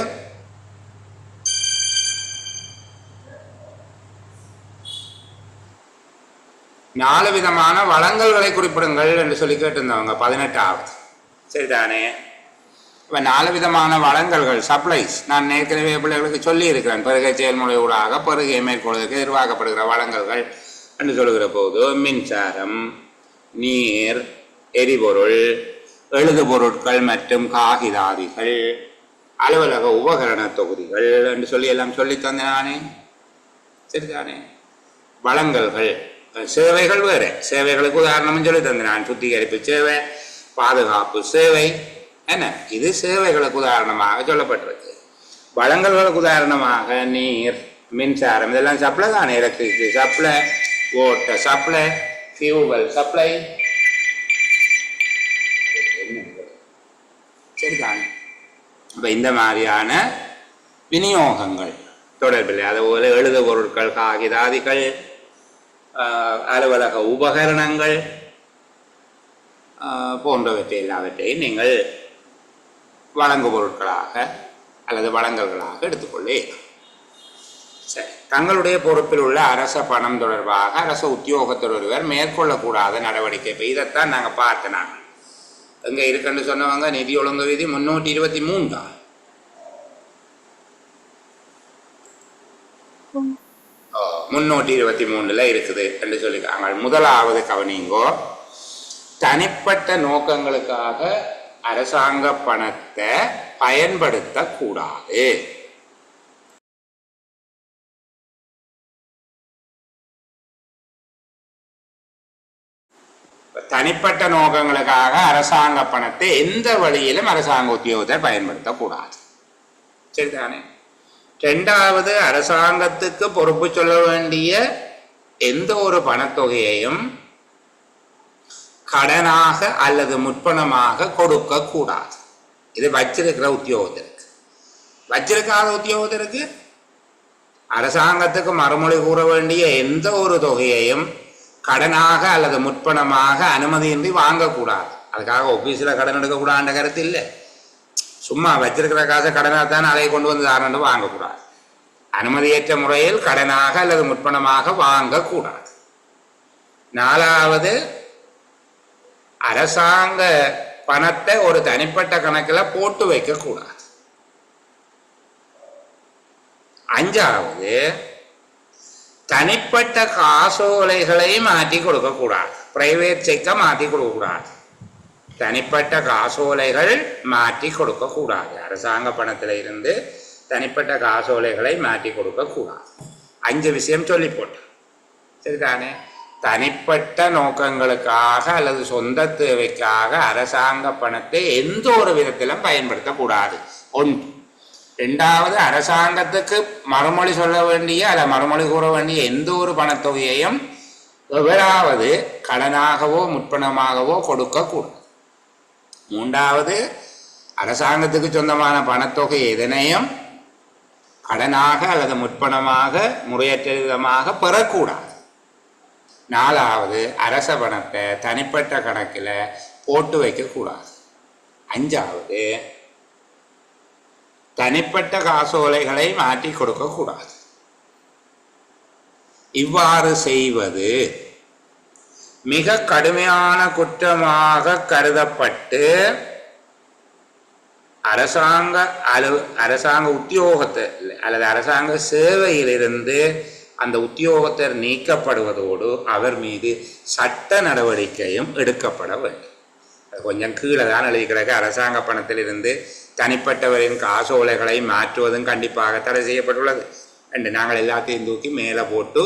நாலு விதமான வளங்கல்களை குறிப்பிடுங்கள் என்று சொல்லி கேட்டிருந்தவங்க 18ஆவது. சரிதானே? இப்போ 4 விதமான வளங்கல்கள், சப்ளைஸ், நான் ஏற்கனவே பிள்ளைகளுக்கு சொல்லி இருக்கிறேன். பெருகை செயல்முறை ஊடாக பெருகை மேற்கொள்வதற்கு எதிர்பார்க்கப்படுகிற வளங்கல்கள் என்று சொல்லுகிற போது மின்சாரம், நீர், எரிபொருள், எழுது பொருட்கள் மற்றும் காகிதாதிகள், அலுவலக உபகரண தொகுதிகள் என்று சொல்லி எல்லாம் சொல்லி தந்தேனானே. சரிதானே? வளங்கல்கள். சேவைகள் வேறு. சேவைகளுக்கு உதாரணம் சொல்லி தந்தேன் நான். சுத்திகரிப்பு சேவை, பாதுகாப்பு சேவை, என்ன இது சேவைகளுக்கு உதாரணமாக சொல்லப்பட்டிருக்கு. வளங்கல்களுக்கு உதாரணமாக நீர், மின்சாரம், இதெல்லாம் சப்ளை தானே. Electricity supply, water supply, fuel supply. சரிதானே? இப்போ இந்த மாதிரியான விநியோகங்கள் தொடர்பில்லை. அதுபோல எழுது பொருட்கள், காகிதாதிகள், அலுவலக உபகரணங்கள் போன்றவற்றை எல்லாவற்றையும் நீங்கள் வழங்கு பொருட்களாக அல்லது வழங்கல்களாக எடுத்துக்கொள்ளே. சரி, தங்களுடைய பொறுப்பில் உள்ள அரச பணம் தொடர்பாக அரச உத்தியோகத்தர் ஒருவர் மேற்கொள்ளக்கூடாத நடவடிக்கை. இப்போ இதைத்தான் நாங்கள் பார்த்தோம். நாங்கள் எங்கே இருக்குன்னு சொன்னவங்க நிதி ஒழுங்கு விதி 323 323 இருக்குது என்று சொல்லியிருக்காங்க. முதலாவது கவனிங்கோ, தனிப்பட்ட நோக்கங்களுக்காக அரசாங்க பணத்தை பயன்படுத்தக்கூடாது. தனிப்பட்ட நோக்கங்களுக்காக அரசாங்க பணத்தை எந்த வழியிலும் அரசாங்க உத்தியோகத்தை பயன்படுத்தக்கூடாது. சரிதானே? 2வது, அரசாங்கத்துக்கு பொறுப்பு சொல்ல வேண்டிய எந்த ஒரு பணத்தொகையையும் கடனாக அல்லது முற்பணமாக கொடுக்க கூடாது. இது வச்சிருக்கிற உத்தியோகத்திற்கு. வச்சிருக்காத உத்தியோகத்திற்கு அரசாங்கத்துக்கு மறுமொழி கூற வேண்டிய எந்த ஒரு தொகையையும் கடனாக அல்லது முற்பணமாக அனுமதியின்றி வாங்கக்கூடாது. அதுக்காக ஆபீஸில் கடன் எடுக்கக்கூடாதுன்ற கருத்து இல்லை. சும்மா வச்சிருக்கிற காசை கடனாக தான் அதை கொண்டு வந்து தாரண்டு வாங்கக்கூடாது. அனுமதியற்ற முறையில் கடனாக அல்லது முற்பணமாக வாங்கக்கூடாது. 4வது, அரசாங்க பணத்தை ஒரு தனிப்பட்ட கணக்கில் போட்டு வைக்கக்கூடாது. 5வது, தனிப்பட்ட காசோலைகளை மாற்றி கொடுக்கக்கூடாது. பிரைவேட் செக்கை மாற்றி கொடுக்கக்கூடாது. தனிப்பட்ட காசோலைகள் மாற்றி கொடுக்கக்கூடாது. அரசாங்க பணத்தில் இருந்து தனிப்பட்ட காசோலைகளை மாற்றி கொடுக்கக்கூடாது. 5 விஷயம் சொல்லி போட்டேன். சரிதானே? தனிப்பட்ட நோக்கங்களுக்காக அல்லது சொந்த தேவைக்காக அரசாங்க பணத்தை எந்த ஒரு விதத்திலும் பயன்படுத்தக்கூடாது. 1. 2வது, அரசாங்கத்துக்கு மறுமொழி சொல்ல வேண்டிய அல்ல மறுமொழி கூற வேண்டிய எந்த ஒரு பணத்தொகையையும் எவராவது கடனாகவோ முற்பணமாகவோ கொடுக்கக்கூடாது. மூன்றாவது, அரசாங்கத்துக்கு சொந்தமான பணத்தொகை எதனையும் கடனாக அல்லது முற்பணமாக முறையற்ற விதமாக பெறக்கூடாது. நாலாவது, அரச பணத்தை தனிப்பட்ட கணக்கில் போட்டு வைக்கக்கூடாது. அஞ்சாவது, தனிப்பட்ட காசோலைகளை மாற்றி கொடுக்கக்கூடாது. இவ்வாறு செய்வது மிக கடுமையான குற்றமாக கருதப்பட்டு அரசாங்க உத்தியோகத்தை அல்லது அரசாங்க சேவையிலிருந்து அந்த உத்தியோகத்தர் நீக்கப்படுவதோடு அவர் மீது சட்ட நடவடிக்கையும் எடுக்கப்பட வேண்டும். அது கொஞ்சம் கீழே தான் எழுதி கிடக்க. அரசாங்க பணத்திலிருந்து தனிப்பட்டவரின் காசோலைகளை மாற்றுவதும் கண்டிப்பாக தடை செய்யப்பட்டுள்ளது என்று நாங்கள் எல்லாத்தையும் தூக்கி மேலே போட்டு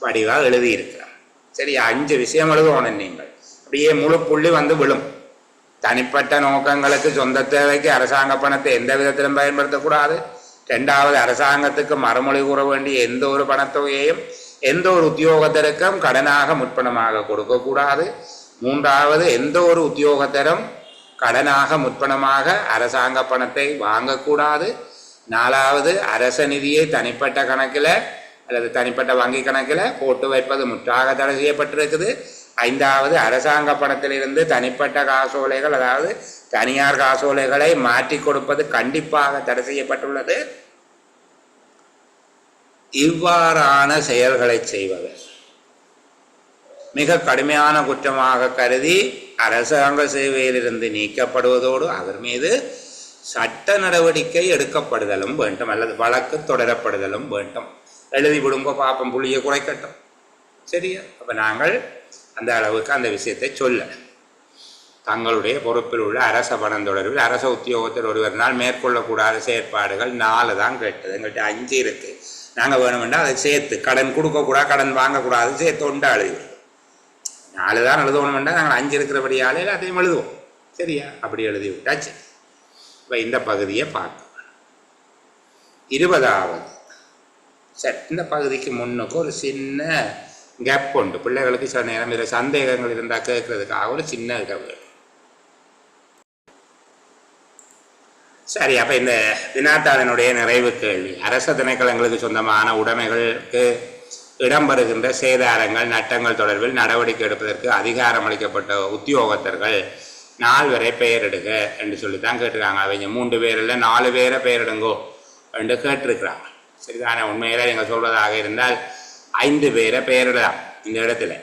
வடிவாக எழுதியிருக்கிறோம். சரி, 5 விஷயம் எழுதணும். நீங்கள் அப்படியே முழு புள்ளி வந்து விழும். தனிப்பட்ட நோக்கங்களுக்கு சொந்த தேவைக்கு அரசாங்க பணத்தை எந்த விதத்திலும் பயன்படுத்தக்கூடாது. 2வது, அரசாங்கத்துக்கு மறுமொழி கூற வேண்டிய எந்த ஒரு பணத்தொகையையும் எந்த ஒரு உத்தியோகத்தருக்கும் கடனாக முற்பணமாக கொடுக்கக்கூடாது. 3வது, எந்த ஒரு உத்தியோகத்தரும் கடனாக முற்பணமாக அரசாங்க பணத்தை வாங்கக்கூடாது. 4வது, அரச நிதியை தனிப்பட்ட கணக்கில் அல்லது தனிப்பட்ட வங்கி கணக்கில் போட்டு வைப்பது முற்றாக தடை செய்யப்பட்டிருக்குது. 5வது, அரசாங்க பணத்திலிருந்து தனிப்பட்ட காசோலைகள் அதாவது தனியார் காசோலைகளை மாற்றி கொடுப்பது கண்டிப்பாக தடை செய்யப்பட்டுள்ளது. இவ்வாறான செயல்களை செய்வவர் மிக கடுமையான குற்றமாக கருதி அரசாங்க சேவையிலிருந்து நீக்கப்படுவதோடு அவர் மீது சட்ட நடவடிக்கை எடுக்கப்படுதலும் வேண்டும் அல்லது வழக்கு தொடரப்படுதலும் வேண்டும். எழுதி விடுங்க பாப்பம், புள்ளியை குறைக்கட்டும். சரியா? அப்போ நாங்கள் அந்த அளவுக்கு அந்த விஷயத்தை சொல்ல தங்களுடைய பொறுப்பில் உள்ள அரச பணம் தொடர்பில் அரச உத்தியோகத்தில் ஒருவரினால் மேற்கொள்ளக்கூடாத செயற்பாடுகள் 4 தான் கேட்டது. எங்கள்கிட்ட 5 இருக்குது. நாங்கள் வேணுமெண்டா அதை சேர்த்து கடன் கொடுக்கக்கூடாது, கடன் வாங்கக்கூடாது, சேர்த்து ஒன்றா எழுதிவிடுவோம். 4 தான் எழுதணுமெண்டா நாங்கள் 5 இருக்கிறபடியால் எல்லாத்தையும் எழுதுவோம். சரியா? அப்படி எழுதி விட்டாச்சு. இப்போ இந்த பகுதியை பார்க்கலாம். 20வது, சரி, இந்த பகுதிக்கு முன்னுக்கு ஒரு சின்ன கேப் உண்டு. பிள்ளைகளுக்கு சில நேரம் இதில் சந்தேகங்கள் இருந்தால் கேட்கறதுக்காக ஒரு சின்ன இடம். சரி, அப்போ இந்த வினாத்தாளனுடைய நிறைவு கேள்வி, அரச திணைக்களங்களுக்கு சொந்தமான உடைமைகளுக்கு இடம்பெறுகின்ற சேதாரங்கள் நட்டங்கள் தொடர்பில் நடவடிக்கை எடுப்பதற்கு அதிகாரம் அளிக்கப்பட்ட உத்தியோகத்தர்கள் 4 பேரை பெயரிடுக என்று சொல்லித்தான் கேட்டிருக்காங்க. அவங்க 3 பேர் இல்லை 4 பேரை பெயரிடுங்கோ என்று கேட்டிருக்கிறாங்க. சரிதானே? உண்மையில நீங்கள் சொல்வதாக இருந்தால் 5 பேரை பெயரிடலாம். இந்த இடத்துல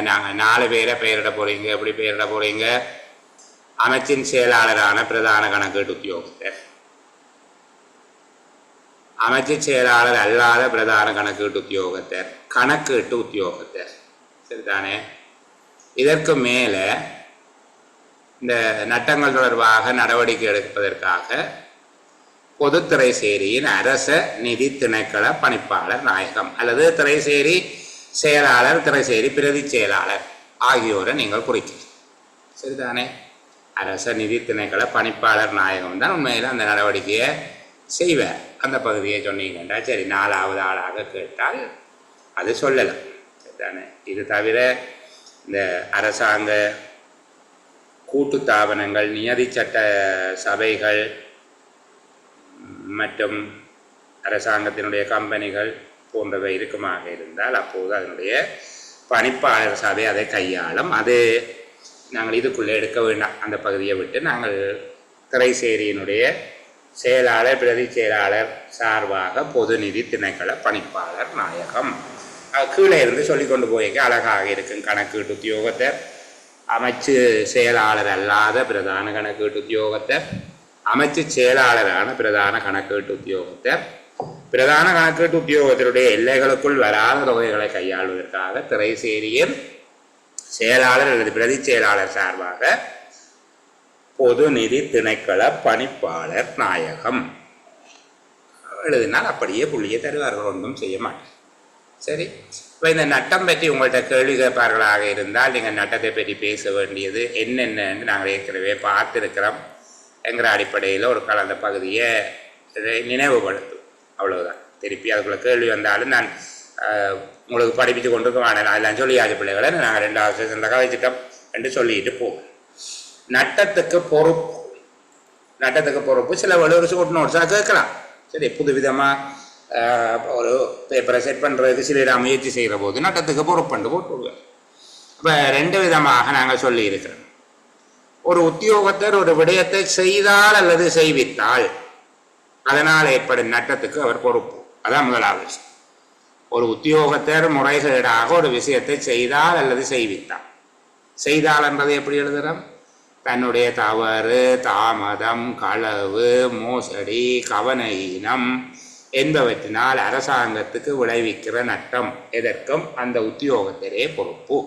நாங்கள் 4 பேரை பெயரிட போறீங்க. எப்படி பெயரிட போறீங்க? அமைச்சின் செயலாளரான பிரதான கணக்கீட்டு உத்தியோகத்தர், அமைச்சு செயலாளர் அல்லாத பிரதான கணக்கீட்டு உத்தியோகத்தர், கணக்கீட்டு உத்தியோகத்தர். சரிதானே? இதற்கு மேலே இந்த நட்டங்கள் தொடர்பாக நடவடிக்கை எடுப்பதற்காக பொதுத்திரைசேரியின் அரச நிதி திணைக்கள பணிப்பாளர் நாயகம் அல்லது திரைசேரி செயலாளர், திரைசேரி பிரதி செயலாளர் ஆகியோரை நீங்கள் குறிக்கிறீர்கள். சரிதானே? அரச நிதி திணைக்கள பணிப்பாளர் நாயகம் தான் உண்மையில் அந்த நடவடிக்கையை செய்வார். அந்த பகுதியை சொன்னீங்கண்டா சரி, 4வது ஆளாக கேட்டால் அது சொல்லலாம். சரிதானே? இது தவிர இந்த அரசாங்க கூட்டு தாபனங்கள், நியதி சட்ட சபைகள் மற்றும் அரசாங்கத்தினுடைய கம்பெனிகள் போன்றவை இருக்குமாக இருந்தால் அப்போது அதனுடைய பணிப்பாளர் சபை அதை கையாளும். அது நாங்கள் இதுக்குள்ளே எடுக்க வேண்டாம். அந்த பகுதியை விட்டு நாங்கள் திரைசேரியினுடைய செயலாளர் பிரதி செயலாளர் சார்பாக பொது நிதி திணைக்கள பணிப்பாளர் நாயகம் கீழே இருந்து சொல்லிக்கொண்டு போய்க்க அழகாக இருக்கும். கணக்கீட்டு உத்தியோகத்தர், அமைச்சு செயலாளர் அல்லாத பிரதான கணக்கீட்டு உத்தியோகத்தர், அமைச்சு செயலாளரான பிரதான கணக்கீட்டு உத்தியோகத்தர், பிரதான கணக்கீட்டு உத்தியோகத்தினுடைய எல்லைகளுக்குள் வராத தொகைகளை கையாளுவதற்காக திரைசேரியின் செயலாளர் அல்லது பிரதி செயலாளர் சார்பாக பொது நிதி திணைக்கள பணிப்பாளர் நாயகம் எழுதினால் அப்படியே புள்ளியை தருவார்கள், ஒன்றும் செய்ய மாட்டேன். சரி, இப்போ இந்த நட்டம் பற்றி உங்கள்கிட்ட கேள்வி கேட்பார்களாக இருந்தால் நீங்கள் நட்டத்தை பற்றி பேச வேண்டியது என்னென்னு நாங்கள் ஏற்கனவே பார்த்துருக்கிறோம் என்கிற அடிப்படையில் ஒரு கலந்த பகுதியை நினைவுபடுத்தும். அவ்வளவுதான். திருப்பி அதுக்குள்ள கேள்வி வந்தாலும் நான் உங்களுக்கு படிப்பித்து கொண்டு வேணாம் அதெல்லாம் சொல்லியாச்சு பிள்ளைகளை நாங்கள் 2வது செஷனில் கதைச்சிட்டோம் என்று சொல்லிட்டு போவோம். நட்டத்துக்கு பொறுப்பு சில ஒரு ஷோர்ட் நோட்ஸாக கேட்கலாம். சரி, புதுவிதமாக ஒரு பேப்பரை செட் பண்ணுறதுக்கு சில முயற்சி செய்கிற போது நட்டத்துக்கு பொறுப்புண்டு போட்டுவிடுவேன். இப்போ 2 விதமாக நாங்கள் சொல்லியிருக்கிறோம். ஒரு உத்தியோகத்தர் ஒரு விடயத்தை செய்தால் அல்லது செய்வித்தால் அதனால் ஏற்படும் நட்டத்துக்கு அவர் பொறுப்பு. அதான் முதலாவது விஷயம். ஒரு உத்தியோகத்தர் முறைகேடாக ஒரு விஷயத்தை செய்தால் அல்லது செய்வித்தால், செய்தால் என்றதை எப்படி எழுதுகிறோம்? தன்னுடைய தவறு, தாமதம், களவு, மோசடி, கவனஈனம் என்பவற்றினால் அரசாங்கத்துக்கு விளைவிக்கிற நட்டம் எதற்கும் அந்த உத்தியோகத்தரே பொறுப்பு.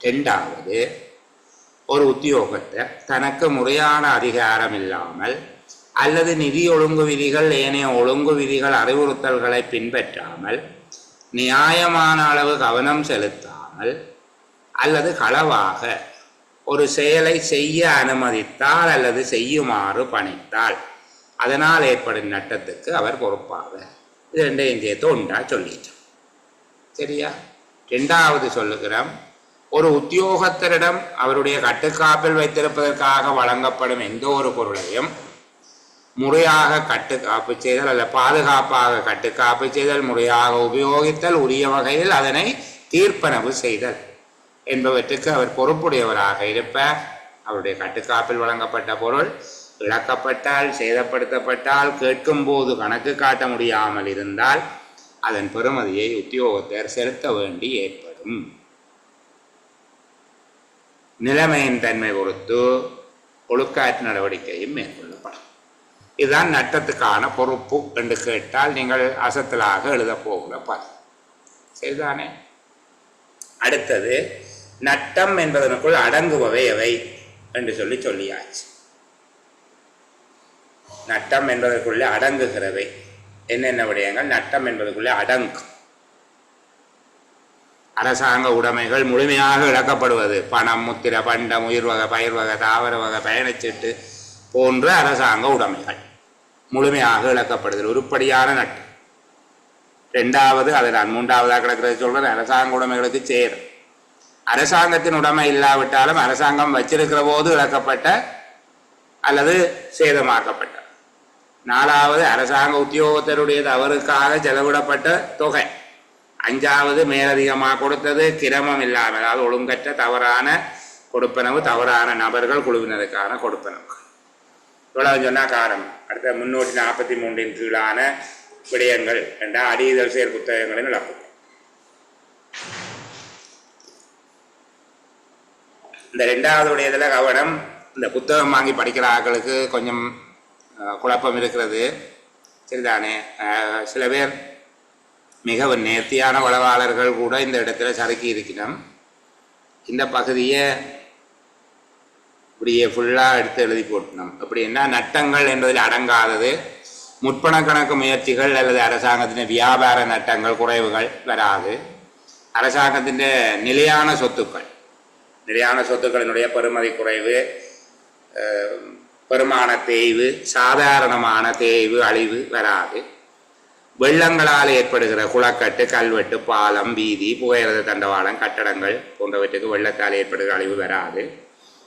2வது, ஒரு உத்தியோகத்தை தனக்கு முறையான அதிகாரம் இல்லாமல் அல்லது நிதி ஒழுங்கு விதிகள் ஏனைய ஒழுங்கு விதிகள் அறிவுறுத்தல்களை பின்பற்றாமல் நியாயமான அளவு கவனம் செலுத்தாமல் அல்லது களவாக ஒரு செயலை செய்ய அனுமதித்தால் அல்லது செய்யுமாறு பணித்தால் அதனால் ஏற்படும் நட்டத்துக்கு அவர் பொறுப்பாக. இது 2ஐயும் சேர்த்து ஒன்றா சொல்லிட்டோம். சரியா? 2வது சொல்லுகிறோம், ஒரு உத்தியோகத்தரிடம் அவருடைய கட்டுக்காப்பில் வைத்திருப்பதற்காக வழங்கப்படும் எந்த ஒரு பொருளையும் முறையாக கட்டுக்காப்பு செய்தல் அல்ல பாதுகாப்பாக கட்டுக்காப்பு செய்தல், முறையாக உபயோகித்தல், உரிய வகையில் அதனை தீர்ப்பனவு செய்தல் என்பவற்றுக்கு அவர் பொறுப்புடையவராக இருப்பார். அவருடைய கட்டுக்காப்பில் வழங்கப்பட்ட பொருள் இழக்கப்பட்டால், சேதப்படுத்தப்பட்டால், கேட்கும் போது கணக்கு காட்ட முடியாமல் இருந்தால் அதன் பெறுமதியை உத்தியோகத்தர் செலுத்த வேண்டி ஏற்படும். நிலைமையின் தன்மை பொறுத்து ஒழுக்காற்று நடவடிக்கையும் மேற்கொள்ளப்படும். இதுதான் நட்டத்துக்கான பொறுப்பு என்று கேட்டால் நீங்கள் அசத்தலாக எழுதப் போகிற பாரு. சரிதானே? அடுத்தது, நட்டம் என்பதனுக்குள் அடங்குபவை எவை என்று சொல்லியாச்சு. நட்டம் என்பதற்குள்ளே அடங்குகிறவை என்னென்ன விடயங்கள் நட்டம் என்பதற்குள்ளே அடங்கும்? அரசாங்க உடைமைகள் முழுமையாக இழக்கப்படுவது, பணம், முத்திர, பண்டம், உயிர் வகை, பயிர் வகை, தாவர வகை, பயணச்சீட்டு போன்ற அரசாங்க உடைமைகள் முழுமையாக இழக்கப்படுதல் உருப்படியான நட்டம். 2வது, அதை நான் 3வதாக கிடக்கிறது சொல்றேன், அரசாங்க உடைமைகளுக்கு சேரும். அரசாங்கத்தின் உடைமை இல்லாவிட்டாலும் அரசாங்கம் வச்சிருக்கிற போது இழக்கப்பட்ட அல்லது சேதமாக்கப்பட்ட. 4வது, அரசாங்க உத்தியோகத்தருடைய தவறுக்காக செலவிடப்பட்ட தொகை. 5வது, மேலதிகமாக கொடுத்தது, கிரமம் இல்லாமல், அதாவது ஒழுங்கற்ற தவறான கொடுப்பனவு, தவறான நபர்கள் குழுவினருக்கான கொடுப்பனவு. இவ்வளவு சொன்னால் காரணம். அடுத்த 343 கீழான விடயங்கள் என்ற அடிதல் செயல் புத்தகங்களின் இழப்பு. இந்த 2வது விடயத்தில் கவனம். இந்த புத்தகம் வாங்கி படிக்கிற ஆட்களுக்கு கொஞ்சம் குழப்பம் இருக்கிறது. சரிதானே? சில பேர் மிகவும் நேர்த்தியான வளவாளர்கள் கூட இந்த இடத்துல சறுக்கி இருக்கணும். இந்த பகுதியை இப்படியே ஃபுல்லாக எடுத்து எழுதி போட்டணும். அப்படின்னா நட்டங்கள் என்பதில் அடங்காதது முற்பண கணக்கு முயற்சிகள் அல்லது அரசாங்கத்தின் வியாபார நட்டங்கள் குறைவுகள் வராது. அரசாங்கத்தின் நிலையான சொத்துக்களினுடைய பெறுமதி குறைவு, பெருமான தேய்வு, சாதாரணமான தேய்வு, அழிவு வராது. வெள்ளங்களால் ஏற்படுகிற குளக்கட்டு, கல்வெட்டு, பாலம், வீதி, புகையிரத தண்டவாளம், கட்டடங்கள் போன்றவற்றுக்கு வெள்ளத்தால் ஏற்படுகிற அழிவு வராது.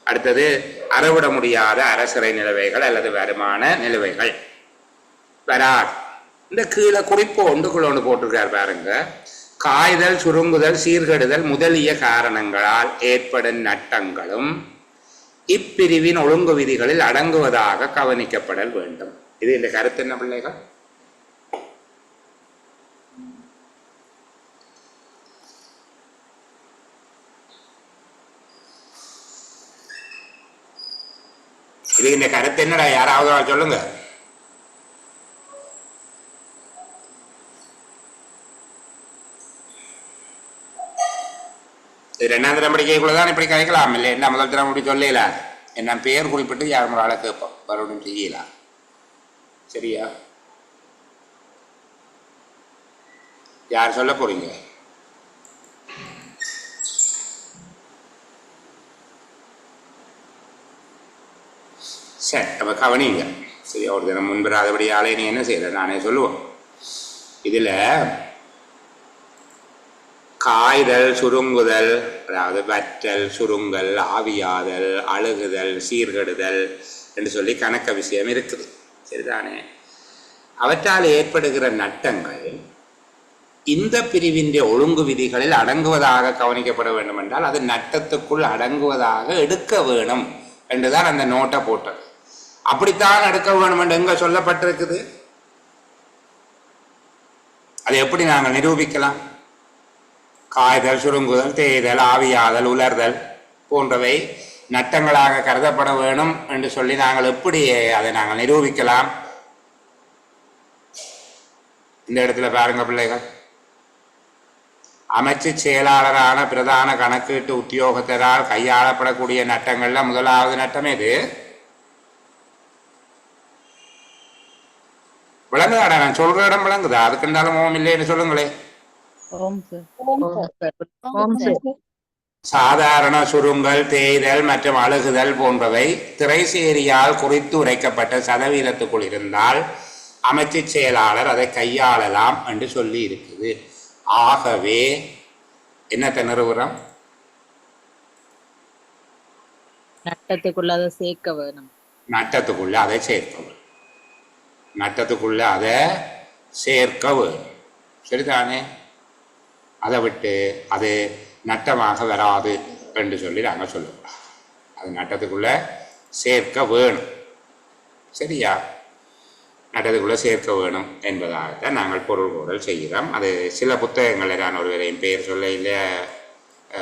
அடுத்தது, அறவிட முடியாத அரசரை நிலுவைகள் அல்லது வருமான நிலுவைகள் வராது. இந்த கீழே குறிப்பு ஒன்றுக்குள்ள போட்டிருக்கார் பாருங்க. காய்தல், சுருங்குதல், சீர்கெடுதல் முதலிய காரணங்களால் ஏற்படும் நட்டங்களும் இப்பிரிவின் ஒழுங்கு விதிகளில் அடங்குவதாக கவனிக்கப்படல் வேண்டும். இது இந்த கருத்து என்ன பிள்ளைகள்? இது இந்த கருத்து என்னடா? யாராவது சொல்லுங்க. இது 2ஆம் தரம் படிக்கக்குள்ளதான் இப்படி கிடைக்கலாம் இல்லை? என்ன முதல் தரம் அப்படி சொல்லல. என்ன பேர் குறிப்பிட்டு யார் ஒரு ஆளை கேட்போம், மறுபடியும் செய்யலாம். சரியா? யார் சொல்ல போறீங்க? சரி, அப்ப கவனிங்க. சரி, ஒரு தினம் முன்பெறாதபடியாலே நீ என்ன செய்யற? நானே சொல்லுவோம். இதுல காய்தல் சுருங்குதல், அதாவது வற்றல், சுருங்கல், ஆவியாதல், அழுகுதல், சீர்கெடுதல் என்று சொல்லி கணக்க விஷயம் இருக்குது. சரிதானே? அவற்றால் ஏற்படுகிற நட்டங்கள் இந்த பிரிவின் ஒழுங்கு விதிகளில் அடங்குவதாக கவனிக்கப்பட வேண்டும் என்றால் அது நட்டத்துக்குள் அடங்குவதாக எடுக்க வேணும் என்றுதான் அந்த நோட்டை போட்டது. அப்படித்தான் எடுக்க வேணும் என்று எங்க சொல்லப்பட்டிருக்குது? அதை எப்படி நாங்கள் நிரூபிக்கலாம்? காய்தல், சுருங்குதல், தேய்தல், ஆவியாதல், உலர்தல் போன்றவை நட்டங்களாக கருதப்பட வேணும் என்று சொல்லி நாங்கள் எப்படி அதை நாங்கள் நிரூபிக்கலாம்? இந்த இடத்துல பாருங்க பிள்ளைகள், அமைச்சு செயலாளரான பிரதான கணக்கீட்டு உத்தியோகத்தரால் கையாளப்படக்கூடிய நட்டங்கள்ல முதலாவது நட்டம் எது? விளங்குதாடா? நான் சொல்ற இடம் விளங்குதா? அதுக்குண்டாலும் ஓம் இல்லைன்னு சொல்லுங்களேன். சாதாரண சுருங்கல், தேய்தல் மற்றும் அழுகுதல் போன்றவை திரைசேரியால் குறித்து உரைக்கப்பட்ட சதவீதத்துக்குள் இருந்தால் அமைச்சு செயலாளர் அதை கையாளலாம் என்று சொல்லி இருக்குது. ஆகவே என்னத்தை நிறுவுறோம்? நட்டத்துக்குள்ள அதை சேர்க்க வேணும். நட்டத்துக்குள்ள அதை சேர்க்க வேணும். நட்டத்துக்குள்ள அதை சேர்க்க வேணும். சரிதானே? அதை விட்டு அது நட்டமாக வராது என்று சொல்லி நாங்கள் சொல்லக்கூடாது. அது நட்டத்துக்குள்ள சேர்க்க வேணும். சரியா? நட்டத்துக்குள்ளே சேர்க்க வேணும் என்பதாகத்தான் நாங்கள் பொருள் கூடல் செய்கிறோம். அது சில புத்தகங்களில் நான் ஒருவரையும் பேர் சொல்ல இல்லை,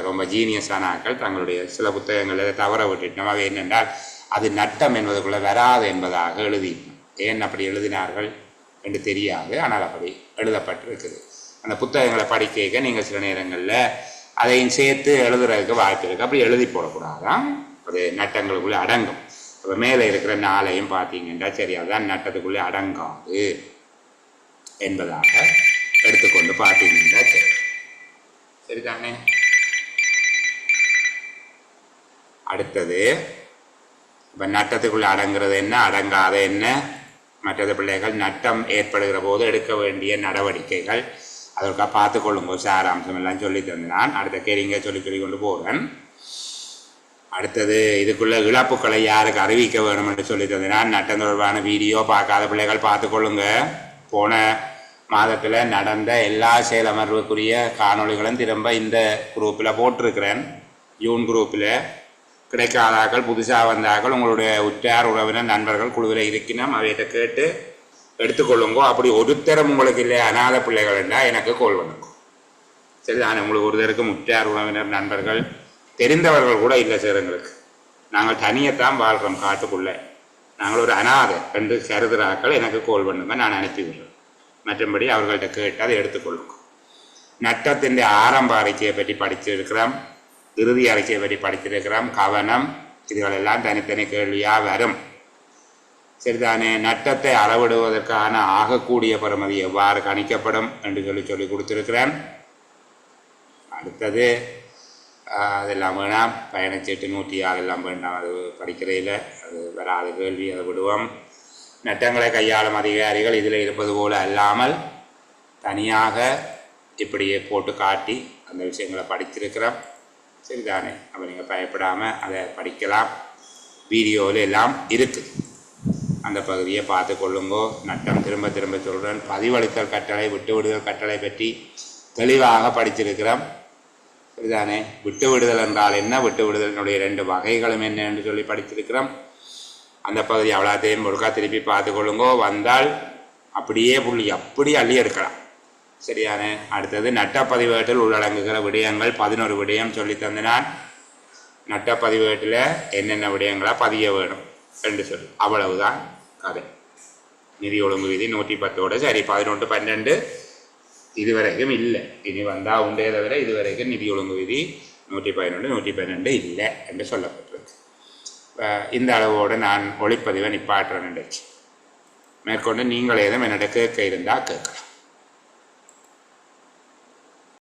ரொம்ப ஜீனியஸான ஆட்கள் தங்களுடைய சில புத்தகங்களில் தவற விட்டுட்டோம். அவை என்னென்றால் அது நட்டம் என்பதுக்குள்ளே வராது என்பதாக எழுதினோம். ஏன் அப்படி எழுதினார்கள் என்று தெரியாது, ஆனால் அப்படி எழுதப்பட்டிருக்குது. அந்த புத்தகங்களை படிக்க நீங்கள் சில நேரங்களில் அதையும் சேர்த்து எழுதுறதுக்கு வாய்ப்பு இருக்குது. அப்படி எழுதி போடக்கூடாதான், அது நட்டங்களுக்குள்ளே அடங்கும். இப்போ மேலே இருக்கிற நாளையும் பார்த்தீங்கன்னா சரி, அதுதான் நட்டத்துக்குள்ளே அடங்காது என்பதாக எடுத்துக்கொண்டு பார்த்தீங்கன்னா சரி. சரிதானே? அடுத்தது இப்போ நட்டத்துக்குள்ளே அடங்குறது என்ன, அடங்காத என்ன, மற்றது பிள்ளைகள் நட்டம் ஏற்படுகிற போது எடுக்க வேண்டிய நடவடிக்கைகள் அதற்காக பார்த்துக்கொள்ளுங்க. சாராம்சம் எல்லாம் சொல்லி தந்து நான் அடுத்த கேள்விங்க சொல்லி கொண்டு போகிறேன். அடுத்தது இதுக்குள்ள இழப்புக்களை யாருக்கு அறிவிக்க வேணும் என்று சொல்லி தந்து நான் நட்டம் தொடர்பான வீடியோ பார்க்காத பிள்ளைகள் பார்த்துக்கொள்ளுங்க. போன மாதத்தில் நடந்த எல்லா செயலமர்வுக்குரிய காணொளிகளும் திரும்ப இந்த குரூப்பில் போட்டிருக்கிறேன். ஜூன் குரூப்பில் கிடைக்காதாக்கள், புதுசாக வந்தாக்கள், உங்களுடைய உற்றார் உறவினர் நண்பர்கள் குழுவில் இருக்கணும், அவைகிட்ட கேட்டு எடுத்துக்கொள்ளுங்கோ. அப்படி ஒருத்தரம் உங்களுக்கு இல்லை அநாத பிள்ளைகள் என்றால் எனக்கு கோல் பண்ணுங்க. சரி, நான் உங்களுக்கு ஒருத்தருக்கு உற்றார் உறவினர் நண்பர்கள் தெரிந்தவர்கள் கூட இல்லை சார். எங்களுக்கு நாங்கள் தனியத்தான் வாழ்கிறோம் காட்டுக்குள்ளே, நாங்கள் ஒரு அநாதை என்று கருதுகிறாக்கள் எனக்கு கோல் பண்ணுங்க, நான் அனுப்பி விடுறேன். மற்றபடி அவர்கள்ட்ட கேட்டு அதை எடுத்துக்கொள்ளுங்க. நட்டத்தின் ஆரம்ப அறிக்கையை பற்றி படிச்சிருக்கிறோம், இறுதி அறிக்கையை பற்றி படித்திருக்கிறோம். கவனம், இதுகளெல்லாம் தனித்தனி கேள்வியாக வரும். சரிதானே? நட்டத்தை அளவிடுவதற்கான ஆகக்கூடிய பெறுமதி எவ்வாறு கணிக்கப்படும் என்று சொல்லி கொடுத்துருக்கிறேன். அடுத்தது அதெல்லாம் வேணாம், பயணச்சீட்டு 106 எல்லாம் வேண்டாம், அது படிக்கிறதில்ல, அது வராது கேள்வி, அதை விடுவோம். நட்டங்களை கையாளும் அதிகாரிகள் இதில் இருப்பது போல அல்லாமல் தனியாக இப்படியே போட்டு காட்டி அந்த விஷயங்களை படித்திருக்கிறோம். சரிதானே? அப்போ நீங்கள் பயப்படாமல் அதை படிக்கலாம். வீடியோவில் எல்லாம் இருக்குது, அந்த பகுதியை பார்த்து கொள்ளுங்கோ. நட்டம் திரும்ப திரும்ப சொல்கிறேன், பதிவளித்தல் கட்டளை, விட்டு விடுதல் கட்டளை பற்றி தெளிவாக படித்திருக்கிறோம். சரிதானே? விட்டு விடுதல் என்றால் என்ன, விட்டு விடுதலினுடைய 2 வகைகளும் என்ன என்று சொல்லி படித்திருக்கிறோம். அந்த பகுதி அவ்வளோத்தையும் ஒருக்கா திருப்பி பார்த்து கொள்ளுங்கோ. வந்தால் அப்படியே புள்ளி அப்படி அள்ளி எடுக்கலாம். சரியானே? அடுத்தது நட்டப்பதிவேட்டில் உள்ளடங்குகிற விடயங்கள் 11 விடயம் சொல்லி தந்தினான். நட்டப்பதிவேட்டில் என்னென்ன விடயங்களாக பதிய வேணும் என்று சொல்லி அவ்வளவுதான் கதை. நிதி ஒழுங்கு விதி 110 சரி, 11, 12 இதுவரைக்கும் இல்லை. இனி வந்தால் உண்டே தவிர இதுவரைக்கும் நிதி ஒழுங்கு விதி 111, 112 இல்லை என்று சொல்லப்பட்டிருக்கு. இந்த அளவோடு நான் ஒளிப்பதிவை நிப்பாட்டுறேன். மேற்கொண்டு நீங்கள் ஏதும் என்னிட கேட்க இருந்தால் கேட்கலாம்.